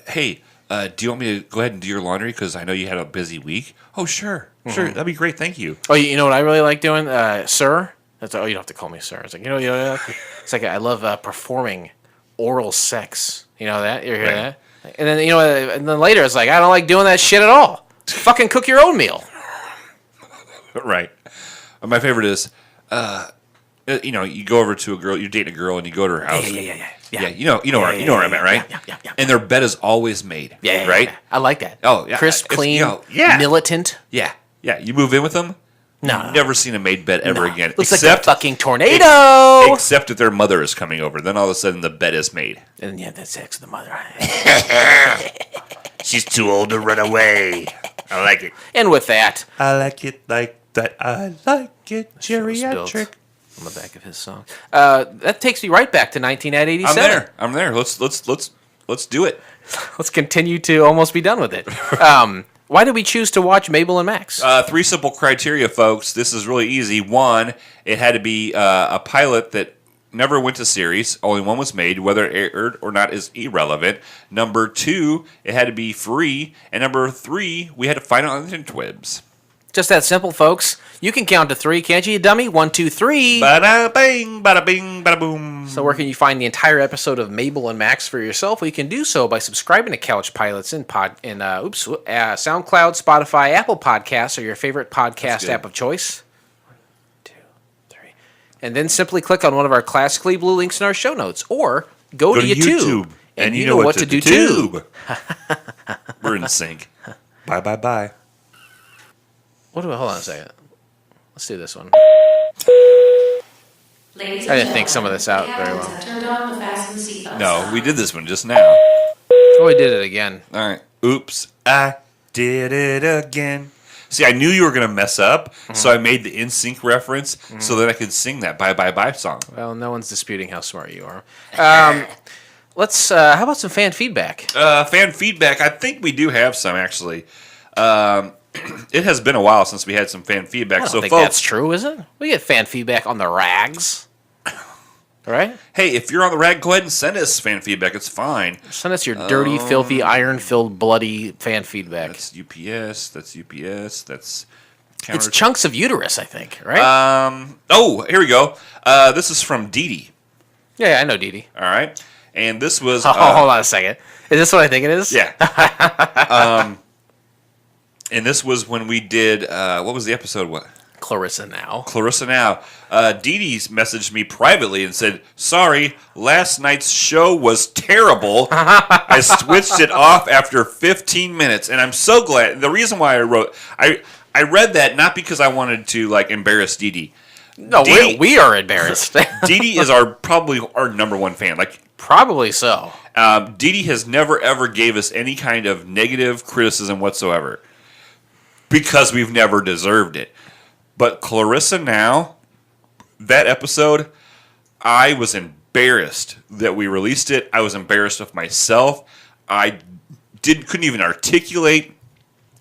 Hey, do you want me to go ahead and do your laundry? Because I know you had a busy week. Oh, sure. Sure. That'd be great. Thank you. Oh, you know what I really like doing, sir? That's you don't have to call me sir. It's like it's like I love performing oral sex. You know that? You hear that? And then and then later it's like I don't like doing that shit at all. Fucking cook your own meal. Right. My favorite is, you go over to a girl, you're dating a girl, and you go to her house. Yeah. You know where I'm at, right? Yeah. And their bed is always made. Yeah. Right. I like that. Oh, yeah. Crisp, It's, clean, yeah. militant. Yeah. You move in with them. No. You've never seen a made bed ever again. Looks like a fucking tornado. Except that their mother is coming over. Then all of a sudden the bed is made. And yeah, that's sex with the mother. She's too old to run away. I like it. And with that, I like it like that. I like it geriatric. On the back of his song. That takes me right back to 1987. I'm there. Let's do it. Let's continue to almost be done with it. Why did we choose to watch Mabel and Max? 3 simple criteria, folks. This is really easy. 1, it had to be a pilot that never went to series. Only one was made. Whether it aired or not is irrelevant. Number 2, it had to be free. And number 3, we had to find it on the interwebs. Just that simple, folks. You can count to 3, can't you, dummy? 1, 2, 3. Bada bing, bada bing, bada boom. So where can you find the entire episode of Mabel and Max for yourself? Well, you can do so by subscribing to Couch Pilots in SoundCloud, Spotify, Apple Podcasts, or your favorite podcast app of choice. 1, 2, 3. And then simply click on one of our classically blue links in our show notes, or go to YouTube. And you know what to do too. We're in sync. Bye. Hold on a second. Let's do this one. Ladies I and didn't think some of this out gentlemen, very well. captains have turned on the fasten seatbelt No, sign. we did this one just now. Oh, we did it again. All right. Oops, I did it again. See, I knew you were going to mess up, so I made the NSYNC reference so that I could sing that Bye song. Well, no one's disputing how smart you are. Let's. How about some fan feedback? Fan feedback, I think we do have some, actually. It has been a while since we had some fan feedback. I don't So, think folks, that's true, is it? We get fan feedback on the rags. Right? Hey, if you're on the rag, go ahead and send us fan feedback. It's fine. Send us your dirty, filthy, iron-filled, bloody fan feedback. That's UPS. That's UPS. That's It's chunks of uterus, I think, right? Oh, here we go. This is from Dee Dee. Yeah, I know Dee Dee. All right. And this was... hold on a second. Is this what I think it is? Yeah. And this was when we did... what was the episode? What? Clarissa Now. Clarissa Now. Dee Dee messaged me privately and said, "Sorry, last night's show was terrible. I switched it off after 15 minutes." And I'm so glad. The reason why I read that not because I wanted to like embarrass Dee Dee. No, we are embarrassed. Dee Dee is probably our number one fan. Like Probably so. Dee Dee has never ever gave us any kind of negative criticism whatsoever because we've never deserved it. But Clarissa Now, that episode, I was embarrassed that we released it. I was embarrassed of myself. I couldn't even articulate.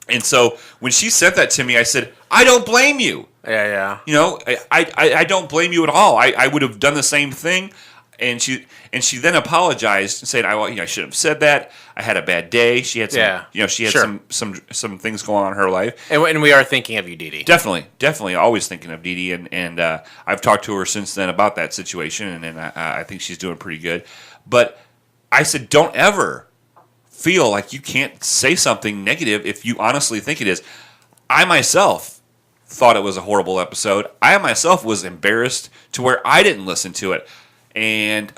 And so when she sent that to me, I said, "I don't blame you." Yeah. You know, I don't blame you at all. I would have done the same thing. And she then apologized and said, I should have said that. I had a bad day. She had some things going on in her life. And we are thinking of you, Dee Dee. Definitely always thinking of Dee Dee. And I've talked to her since then about that situation, and I think she's doing pretty good. But I said, don't ever feel like you can't say something negative if you honestly think it is. I myself thought it was a horrible episode. I myself was embarrassed to where I didn't listen to it. And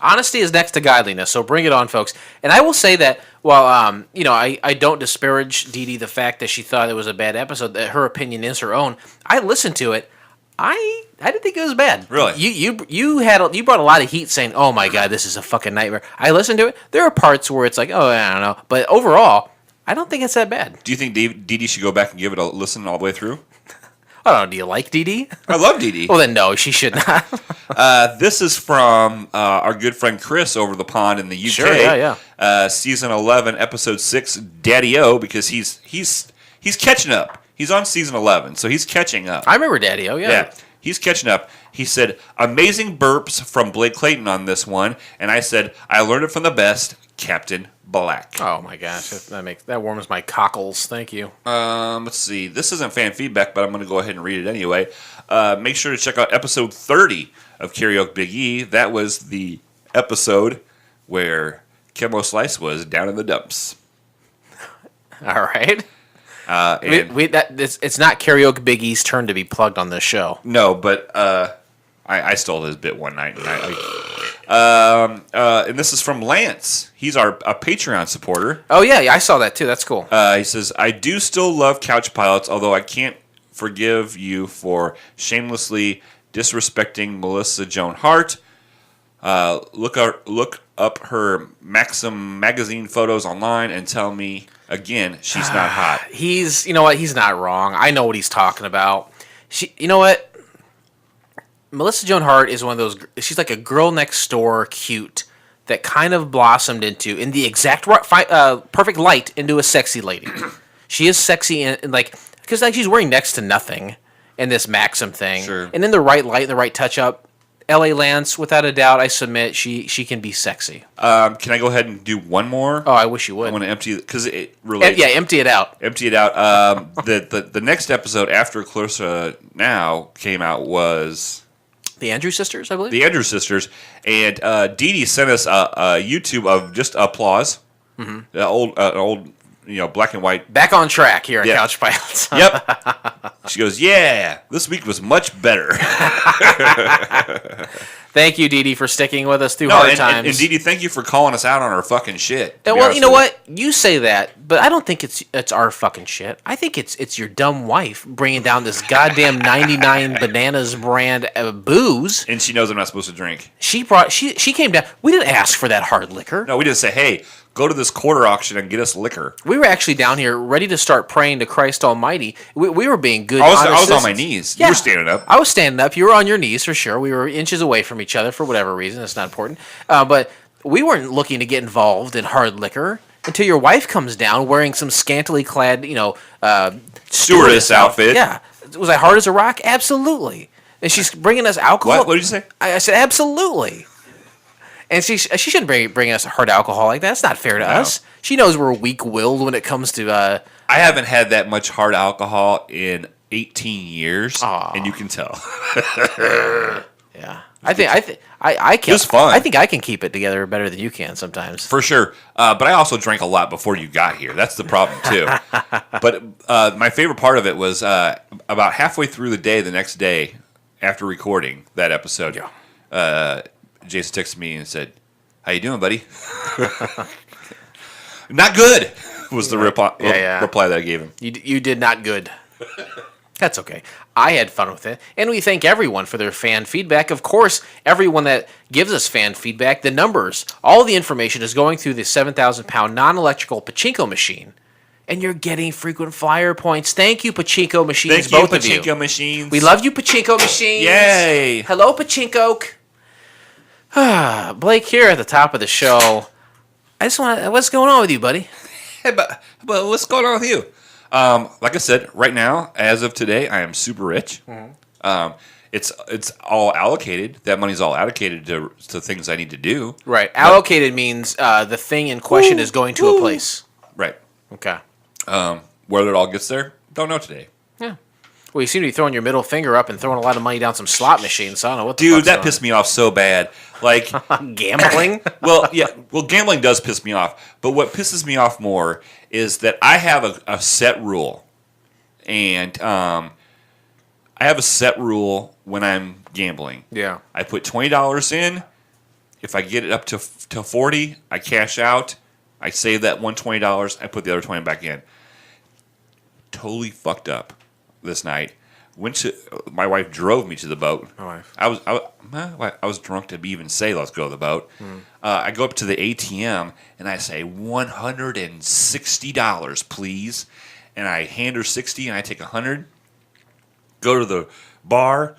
honesty is next to godliness, so bring it on, folks. And I will say that while I don't disparage Dee Dee the fact that she thought it was a bad episode, that her opinion is her own. I listened to it. I didn't think it was bad. Really? You brought a lot of heat saying, "Oh my God, this is a fucking nightmare." I listened to it. There are parts where it's like, "Oh, I don't know," but overall, I don't think it's that bad. Do you think Dee Dee should go back and give it a listen all the way through? I don't know. Do you like Dee Dee? I love Dee Dee. Well, then no, she should not. This is from our good friend Chris over the pond in the UK. Sure, yeah. Season 11, episode 6, Daddy-O, because he's catching up. He's on season 11, so he's catching up. I remember Daddy-O, yeah. Yeah, he's catching up. He said, "Amazing burps from Blake Clayton on this one." And I said, "I learned it from the best, Captain Black." Oh my gosh, that warms my cockles. Thank you. Let's see. This isn't fan feedback, but I'm going to go ahead and read it anyway. Make sure to check out episode 30 of Karaoke Big E. That was the episode where Kimbo Slice was down in the dumps. All right. It's not Karaoke Big E's turn to be plugged on this show. No, but I stole his bit one night. And this is from Lance. He's a Patreon supporter. Oh, yeah, I saw that too. That's cool. He says, "I do still love Couch Pilots, although I can't forgive you for shamelessly disrespecting Melissa Joan Hart. Look up her Maxim magazine photos online and tell me again she's not hot." You know what? He's not wrong. I know what he's talking about. You know what? Melissa Joan Hart is one of those. She's like a girl next door, cute, that kind of blossomed into, in the exact perfect light, into a sexy lady. She is sexy and like, because like she's wearing next to nothing in this Maxim thing, Sure. And in the right light, the right touch up, L.A. Lance, without a doubt, I submit she can be sexy. Can I go ahead and do one more? Oh, I wish you would. I want to empty it because it relates. Yeah, empty it out. Empty it out. The next episode after Clarissa Now came out was The Andrews Sisters, I believe. The Andrews Sisters, and Dee Dee sent us a YouTube of just applause. Mm-hmm. An old, black and white. Back on track here at Yeah. Couch Pilots. Yep. She goes, "Yeah, this week was much better." Thank you, Dee Dee, for sticking with us through hard times. And Dee Dee, thank you for calling us out on our fucking shit. Well, you know what? You say that, but I don't think it's our fucking shit. I think it's your dumb wife bringing down this goddamn 99 Bananas brand of booze. And she knows I'm not supposed to drink. She came down. We didn't ask for that hard liquor. No, we didn't say, "Hey, go to this quarter auction and get us liquor." We were actually down here ready to start praying to Christ Almighty. We were being good. I was honest on my citizens. knees. Yeah. You were standing up. I was standing up. You were on your knees for sure. We were inches away from each other for whatever reason. That's not important. But we weren't looking to get involved in hard liquor until your wife comes down wearing some scantily clad, Stewardess outfit. Yeah. Was I hard as a rock? Absolutely. And she's bringing us alcohol. What did you say? I said, absolutely. And she shouldn't bring us hard alcohol like that. That's not fair to us. She knows we're weak-willed when it comes to... I haven't had that much hard alcohol in 18 years, and you can tell. Yeah. I can. It was fun. I think I can keep it together better than you can sometimes. For sure. But I also drank a lot before you got here. That's the problem, too. But my favorite part of it was about halfway through the day, the next day, after recording that episode, Jason texted me and said, "How you doing, buddy?" Not good was the reply that I gave him. You did not good. That's okay. I had fun with it. And we thank everyone for their fan feedback. Of course, everyone that gives us fan feedback, the numbers, all the information is going through the 7,000-pound non-electrical pachinko machine. And you're getting frequent flyer points. Thank you, pachinko machines, both of you. Pachinko machines. We love you, pachinko machines. Yay. Hello, pachinko. Blake, here at the top of the show. I just want to... What's going on with you, buddy? Hey, but what's going on with you? Like I said, right now, as of today, I am super rich. Mm-hmm. It's all allocated. That money's all allocated to things I need to do. Right. Allocated means the thing in question is going to a place. Right. Okay. Whether it all gets there, don't know today. Yeah. Well, you seem to be throwing your middle finger up and throwing a lot of money down some slot machines. So I don't know what the Dude, fuck's that going pissed me off so bad. Like gambling? Well, yeah. Well, gambling does piss me off. But what pisses me off more is that I have a set rule. And I have a set rule when I'm gambling. Yeah. I put $20 in. If I get it up to 40, I cash out. I save that $120. I put the other 20 back in. Totally fucked up this night. My wife drove me to the boat. My wife. I was drunk to even say let's go to the boat. I go up to the ATM and I say $160, please. And I hand her 60 and I take 100. Go to the bar,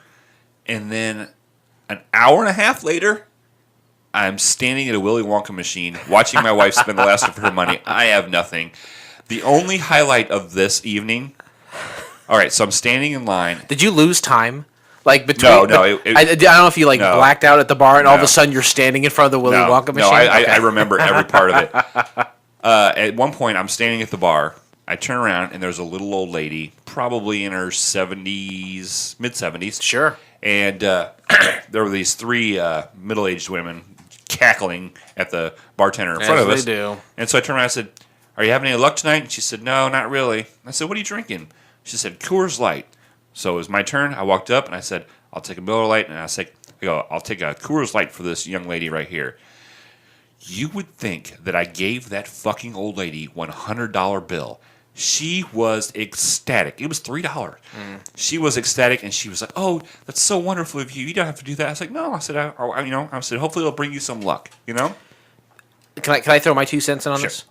and then an hour and a half later, I'm standing at a Willy Wonka machine watching my wife spend the last of her money. I have nothing. The only highlight of this evening. All right, so I'm standing in line. Did you lose time? Like between? No. I don't know if you blacked out at the bar and all of a sudden you're standing in front of the Willy Wonka machine. No, I remember every part of it. At one point, I'm standing at the bar. I turn around and there's a little old lady, probably in her 70s, mid 70s. Sure. And there were these three middle-aged women cackling at the bartender in front of us. They do. And so I turned around and I said, "Are you having any luck tonight?" And she said, "No, not really." I said, "What are you drinking?" She said, "Coors Light." So it was my turn. I walked up and I said, "I'll take a Miller Lite." And I go, "I'll take a Coors Light for this young lady right here." You would think that I gave that fucking old lady $100 bill. She was ecstatic. It was $3. She was ecstatic, and she was like, "Oh, that's so wonderful of you. You don't have to do that." I was like, "No." I said, I said, hopefully it'll bring you some luck. You know? Can I throw my 2 cents in on Sure. this?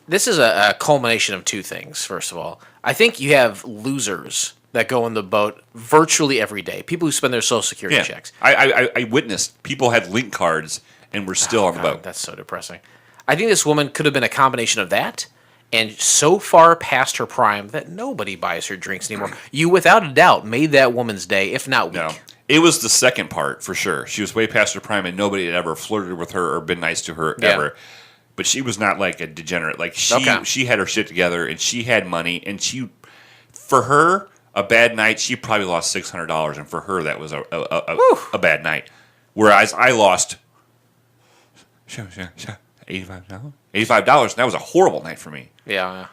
This is a culmination of two things. First of all, I think you have losers that go on the boat virtually every day. People who spend their Social Security checks. I witnessed people had link cards and were still on the boat. That's so depressing. I think this woman could have been a combination of that and so far past her prime that nobody buys her drinks anymore. You, without a doubt, made that woman's day, if not week. No. It was the second part, for sure. She was way past her prime, and nobody had ever flirted with her or been nice to her ever. But she was not like a degenerate. Like she had her shit together, and she had money, and for her, a bad night, she probably lost $600, and for her, that was a bad night. Whereas I lost $85. $85. That was a horrible night for me. Yeah.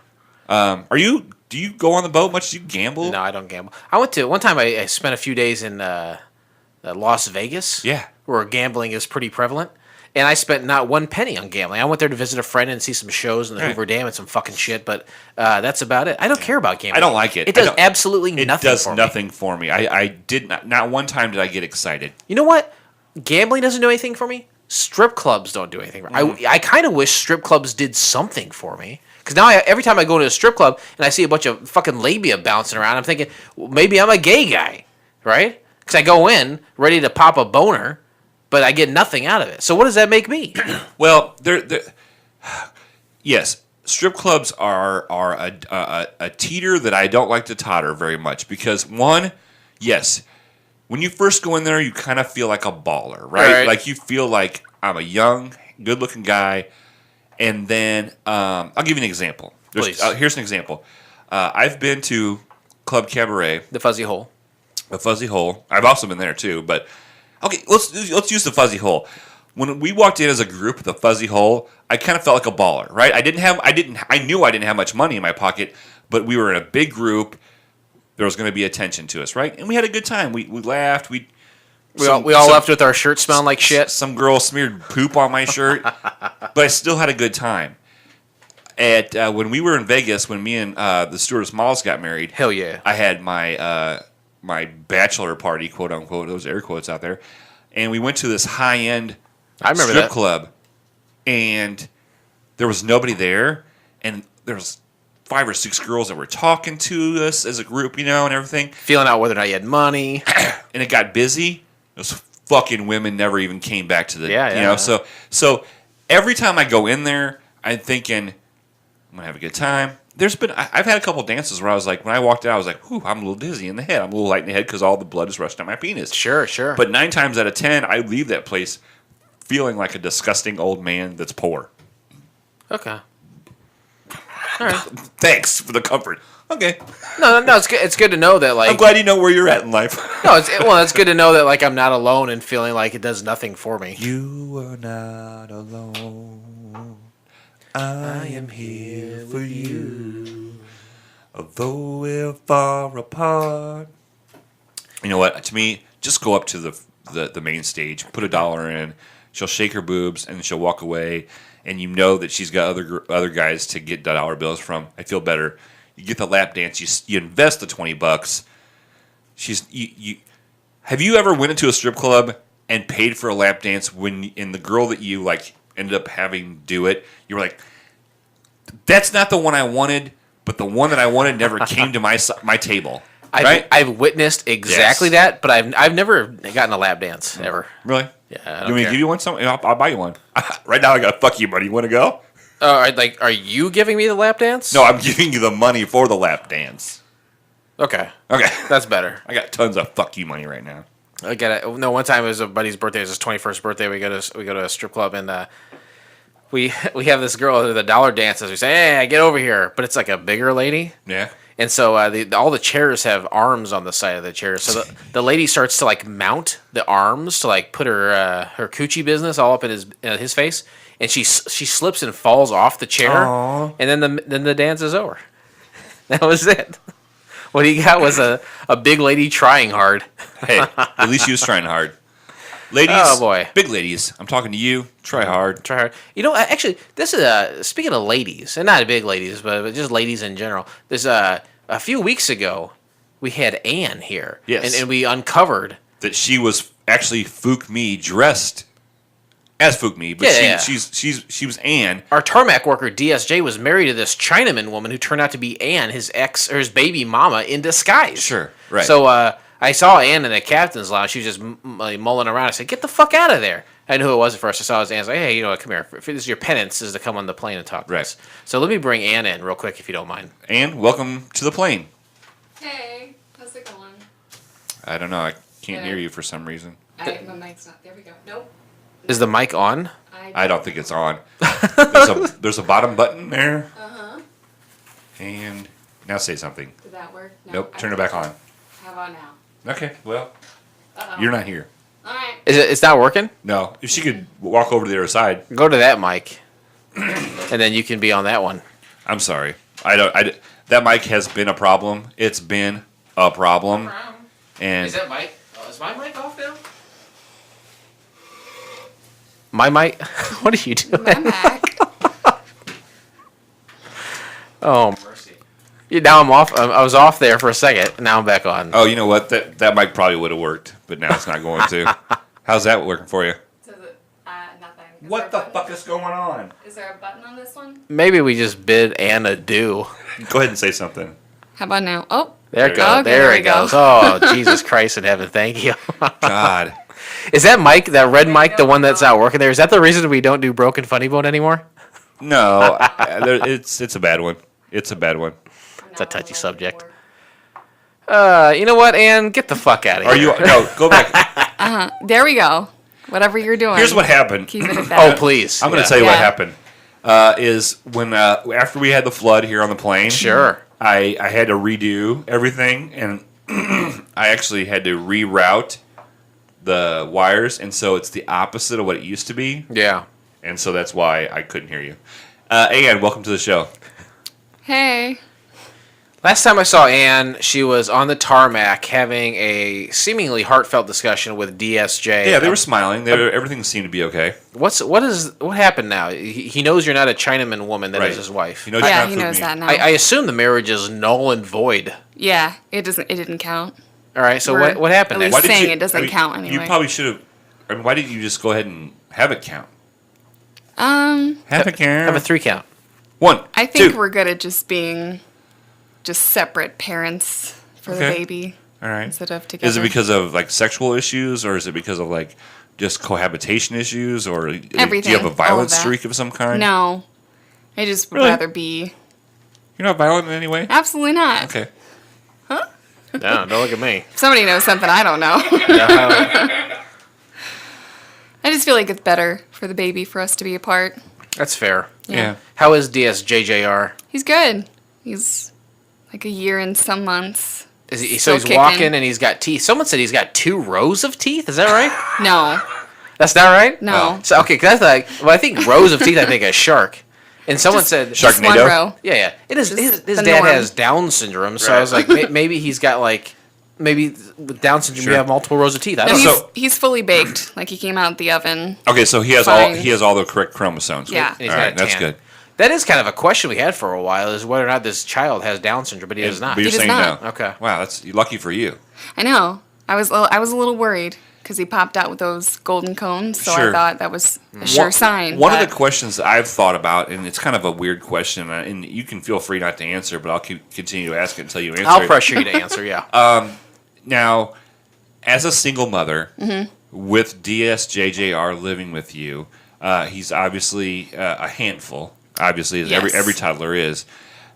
Do you go on the boat much? Do you gamble? No, I don't gamble. I went to one time. I spent a few days in Las Vegas. Yeah, where gambling is pretty prevalent, and I spent not one penny on gambling. I went there to visit a friend and see some shows in the Hoover Dam and some fucking shit. But that's about it. I don't care about gambling. I don't like it. It does absolutely nothing. It does for nothing me. for me. I did not one time did I get excited. You know what? Gambling doesn't do anything for me. Strip clubs don't do anything for me. I kind of wish strip clubs did something for me. Because now every time I go to a strip club and I see a bunch of fucking labia bouncing around, I'm thinking, well, maybe I'm a gay guy, right? Because I go in ready to pop a boner, but I get nothing out of it. So what does that make me? Well, yes, strip clubs are a teeter that I don't like to totter very much. Because one, yes, when you first go in there, you kind of feel like a baller, right? Like you feel like I'm a young, good-looking guy. And then I'll give you an example. Please. Here's an example. I've been to Club Cabaret. The Fuzzy Hole. The Fuzzy Hole. I've also been there too. But okay, let's use the Fuzzy Hole. When we walked in as a group, the Fuzzy Hole, I kind of felt like a baller, right? I knew I didn't have much money in my pocket, but we were in a big group. There was going to be attention to us, right? And we had a good time. We laughed. We all left with our shirts smelling like shit. Some girl smeared poop on my shirt, but I still had a good time. When we were in Vegas, when me and the stewardess Malls got married, hell yeah, I had my bachelor party, quote unquote, those air quotes out there, and we went to this high end strip club, and there was nobody there, and there was 5 or 6 girls that were talking to us as a group, and everything, feeling out whether or not you had money, and it got busy. Those fucking women never even came back to the So every time I go in there, I'm thinking I'm gonna have a good time. I've had a couple dances where I was like, when I walked out, I was like, "Whew, I'm a little dizzy in the head. I'm a little light in the head because all the blood is rushing down my penis." Sure. But 9 times out of 10, I leave that place feeling like a disgusting old man that's poor. Okay. All right. Thanks for the comfort. Okay. No. It's good. It's good to know that. Like, I'm glad you know where you're at in life. No, it's good to know that. Like, I'm not alone and feeling like it does nothing for me. You are not alone. I am here for you. Although we're far apart. You know what? To me, just go up to the main stage, put $1 in. She'll shake her boobs and she'll walk away, and you know that she's got other guys to get dollar bills from. I feel better. You get the lap dance. You invest the $20. Have you ever went into a strip club and paid for a lap dance and the girl that you like ended up having do it? You were like, that's not the one I wanted, but the one that I wanted never came to my table. Right? I've witnessed exactly that, but I've never gotten a lap dance ever. Really? Yeah. You want me to give you one? I'll buy you one. Right now I got fuck you money. You want to go? Are you giving me the lap dance? No, I'm giving you the money for the lap dance. Okay, that's better. I got tons of fuck you money right now. I get it. No, one time it was a buddy's birthday. It was his 21st birthday. We go to a strip club and we have this girl with the dollar dances. We say, "Hey, get over here!" But it's like a bigger lady. Yeah. And so all the chairs have arms on the side of the chairs. So the lady starts to like mount the arms to like put her coochie business all up in his face, and she slips and falls off the chair. Aww. And then the dance is over. That was it. What he got was a big lady trying hard. Hey, at least she was trying hard. Ladies, oh boy, big ladies, I'm talking to you. Try hard. Try hard. Actually, this is speaking of ladies, and not big ladies, but just ladies in general. There's a few weeks ago, we had Anne here. Yes, and we uncovered that she was actually Fook Me dressed as Fook Me, but she was Anne. Our tarmac worker DSJ was married to this Chinaman woman who turned out to be Anne, his ex or his baby mama in disguise. Sure, right. So I saw Anne in the captain's lounge. She was just mulling around. I said, "Get the fuck out of there!" I knew who it was at first. I saw his Anne. I was like, "Hey, come here. If this is your penance, is to come on the plane and talk to us." So let me bring Anne in real quick, if you don't mind. Anne, welcome to the plane. Hey, how's it going? I don't know. I can't hear you for some reason. My mic's not. There we go. Nope. Is the mic on? I don't think it's on. There's a bottom button there. And now say something. Did that work? No, Nope. Turn it back on. How about now? Okay. Well, you're not here. All right. It's not working? No. If she could walk over to the other side. Go to that mic, and then you can be on that one. I'm sorry. That mic has been a problem. It's been a problem. And is that mic? Is my mic off now? My mic? What are you doing? My Mac. Oh mercy! Now I'm off. I was off there for a second. Now I'm back on. oh, you know what? That mic probably would have worked, but now it's not going to. How's that working for you? Does it? Nothing. What the fuck is going on? Is there a button on this one? Maybe we just bid Anne adieu. Go ahead and say something. How about now? Oh. There it goes. Okay, there we it goes. Oh, Jesus Christ in heaven! Thank you. God. Is that mic, that red mic, the one that's not working there? Is that the reason we don't do Broken Funny Bone anymore? No, it's a bad one. It's a bad one. It's a touchy subject. You know what, Ann? Get the fuck out of here. Are you? No, go back. There we go. Whatever you're doing. Here's what happened. Keep it at that. Oh, please. I'm going to tell you what happened. Is when after we had the flood here on the plane. Sure. I had to redo everything, and I actually had to reroute the wires, and so it's the opposite of what it used to be. Yeah. And so that's why I couldn't hear you. Ann, welcome to the show. Hey. Last time I saw Ann, she was on the tarmac having a seemingly heartfelt discussion with DSJ. Yeah, they were smiling. Everything seemed to be okay. What happened now? He knows you're not a Chinaman woman that is his wife. He knows Yeah, he knows that now. I assume the marriage is null and void. Yeah, it didn't count. All right, so We're what happened at next? least saying it doesn't count anyway. You probably should have. I mean, why didn't you just go ahead and have it count? Um, Have it count. Have a 3 count. 1. I think 2. we're good at just being separate parents for the baby. All right. Instead of together. Is it because of like sexual issues, or is it because of like just cohabitation issues, or Everything, do you have a all of violent that. streak of some kind? No, I just would Really? rather be. You're not violent in any way? Absolutely not. Okay. No, don't look at me. If somebody knows something I don't know. I just feel like it's better for the baby for us to be apart. That's fair. Yeah. How is DSJJR? He's good. He's like a year and some months. Is he, so Still he's kicking. walking and he's got teeth. Someone said he's got 2 rows of teeth. Is that right? No. That's not right? No. Oh. So, okay, because I think rows of teeth, I think a shark. And someone said... Just one row. Yeah. It is, his the dad norm. has Down syndrome, so I was like, maybe he's got like... Maybe with Down syndrome you have multiple rows of teeth. I No, don't know. he's fully baked. Like he came out the oven. Okay, so he has Fine. all the correct chromosomes. Yeah. And he's All got right, a that's tan. good. That is kind of a question we had for a while, is whether or not this child has Down syndrome, but he does not. But you're He does saying not. no. Okay. Wow, that's lucky for you. I know. I was a little worried because he popped out with those golden cones, so Sure. I thought that was a sure sign. One of but- the questions that I've thought about, and it's kind of a weird question, and you can feel free not to answer, but I'll continue to ask it until you answer I'll it. pressure you to answer, yeah. Now, as a single mother Mm-hmm. with DSJJR living with you, he's obviously a handful. Obviously, as Yes. every toddler is.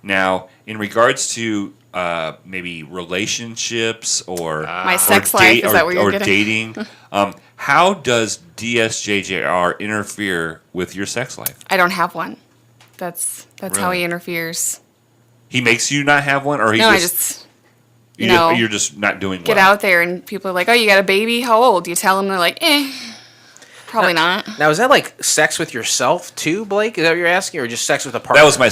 Now, in regards to maybe relationships or My sex life, is that what you're or getting? dating, how does DSJJR interfere with your sex life? I don't have one. That's how Really? he interferes. He makes you not have one, or he No, I just, just no. you're just not doing get well. out there and people are like, "Oh, you got a baby? How old?" You tell them, they're like, probably not. Now, is that like sex with yourself too, Blake? Is that what you're asking, or just sex with a partner? That was my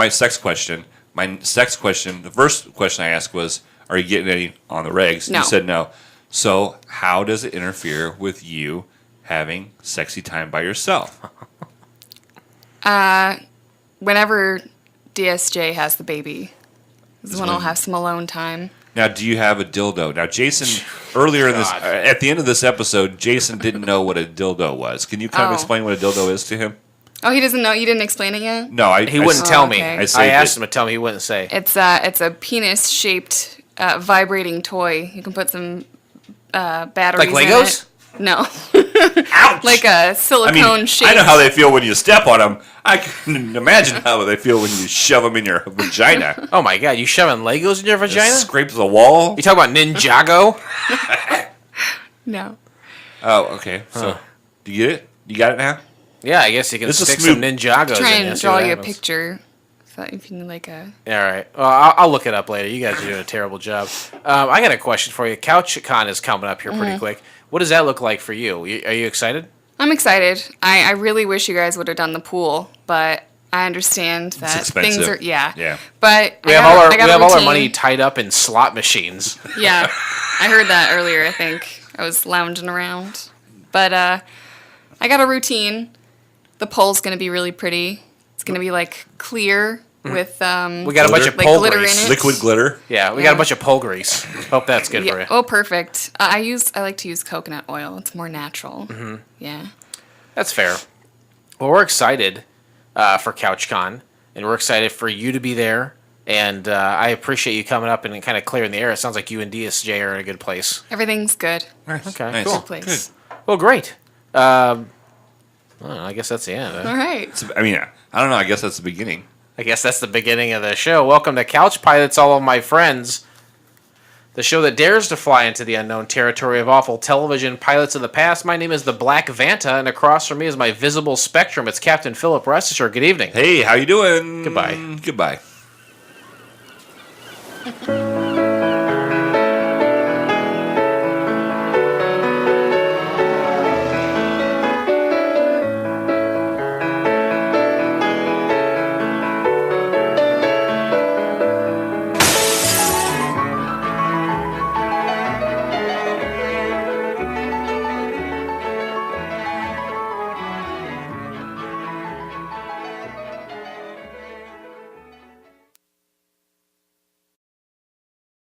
sex question. My sex question. The first question I asked was, "Are you getting any on the regs?" No. You said no. So how does it interfere with you having sexy time by yourself? Whenever DSJ has the baby, is when I'll have some alone time. Now, do you have a dildo? Now, Jason, earlier in this, at the end of this episode, Jason didn't know what a dildo was. Can you kind of Oh. explain what a dildo is to him? Oh, he doesn't know. You didn't explain it yet. No, He wouldn't tell me. okay. I I saved asked it. him to tell me. He wouldn't say. It's a penis-shaped vibrating toy. You can put some batteries Like in Legos? it. No, Ouch! like a silicone shape. I know how they feel when you step on them. I can imagine how they feel when you shove them in your vagina. Oh my god, you shoving Legos in your vagina? Scrape the wall. You talk about Ninjago? No. Oh, okay. So, do you get it? You got it now? Yeah, I guess you can This is stick smooth. some Ninjagos Try in there. and see what draw you a happens. picture. So if you need like a. All right. Well, I'll look it up later. You guys are doing a terrible job. I got a question for you. CouchCon is coming up here pretty quick. What does that look like for you? Are you excited? I'm excited. I really wish you guys would have done the pool, but I understand that expensive. things are Yeah. But We I have got- all our I got we a have all our routine. money tied up in slot machines. Yeah, I heard that earlier. I think I was lounging around, but I got a routine. The pole's gonna be really pretty. It's gonna be like clear with We got a bunch of like pole glitter in grease. it. Liquid glitter. Yeah, we got a bunch of pole grease. Hope that's good for Yeah. you. Oh, perfect. I like to use coconut oil. It's more natural. Mm-hmm. Yeah. That's fair. Well, we're excited for CouchCon, and we're excited for you to be there. And I appreciate you coming up and kind of clearing the air. It sounds like you and DSJ are in a good place. Everything's good. Nice. Okay, Nice. cool. Good place. Well, great. I don't know, I guess that's the end. All right. I mean, I don't know. I guess that's the beginning. I guess that's the beginning of the show. Welcome to Couch Pilots, all of my friends. the show that dares to fly into the unknown territory of awful television pilots of the past. My name is the Black Vanta, and across from me is my visible spectrum. It's Captain Philip Ressisher. Good evening. Hey, how you doing? Goodbye. Goodbye.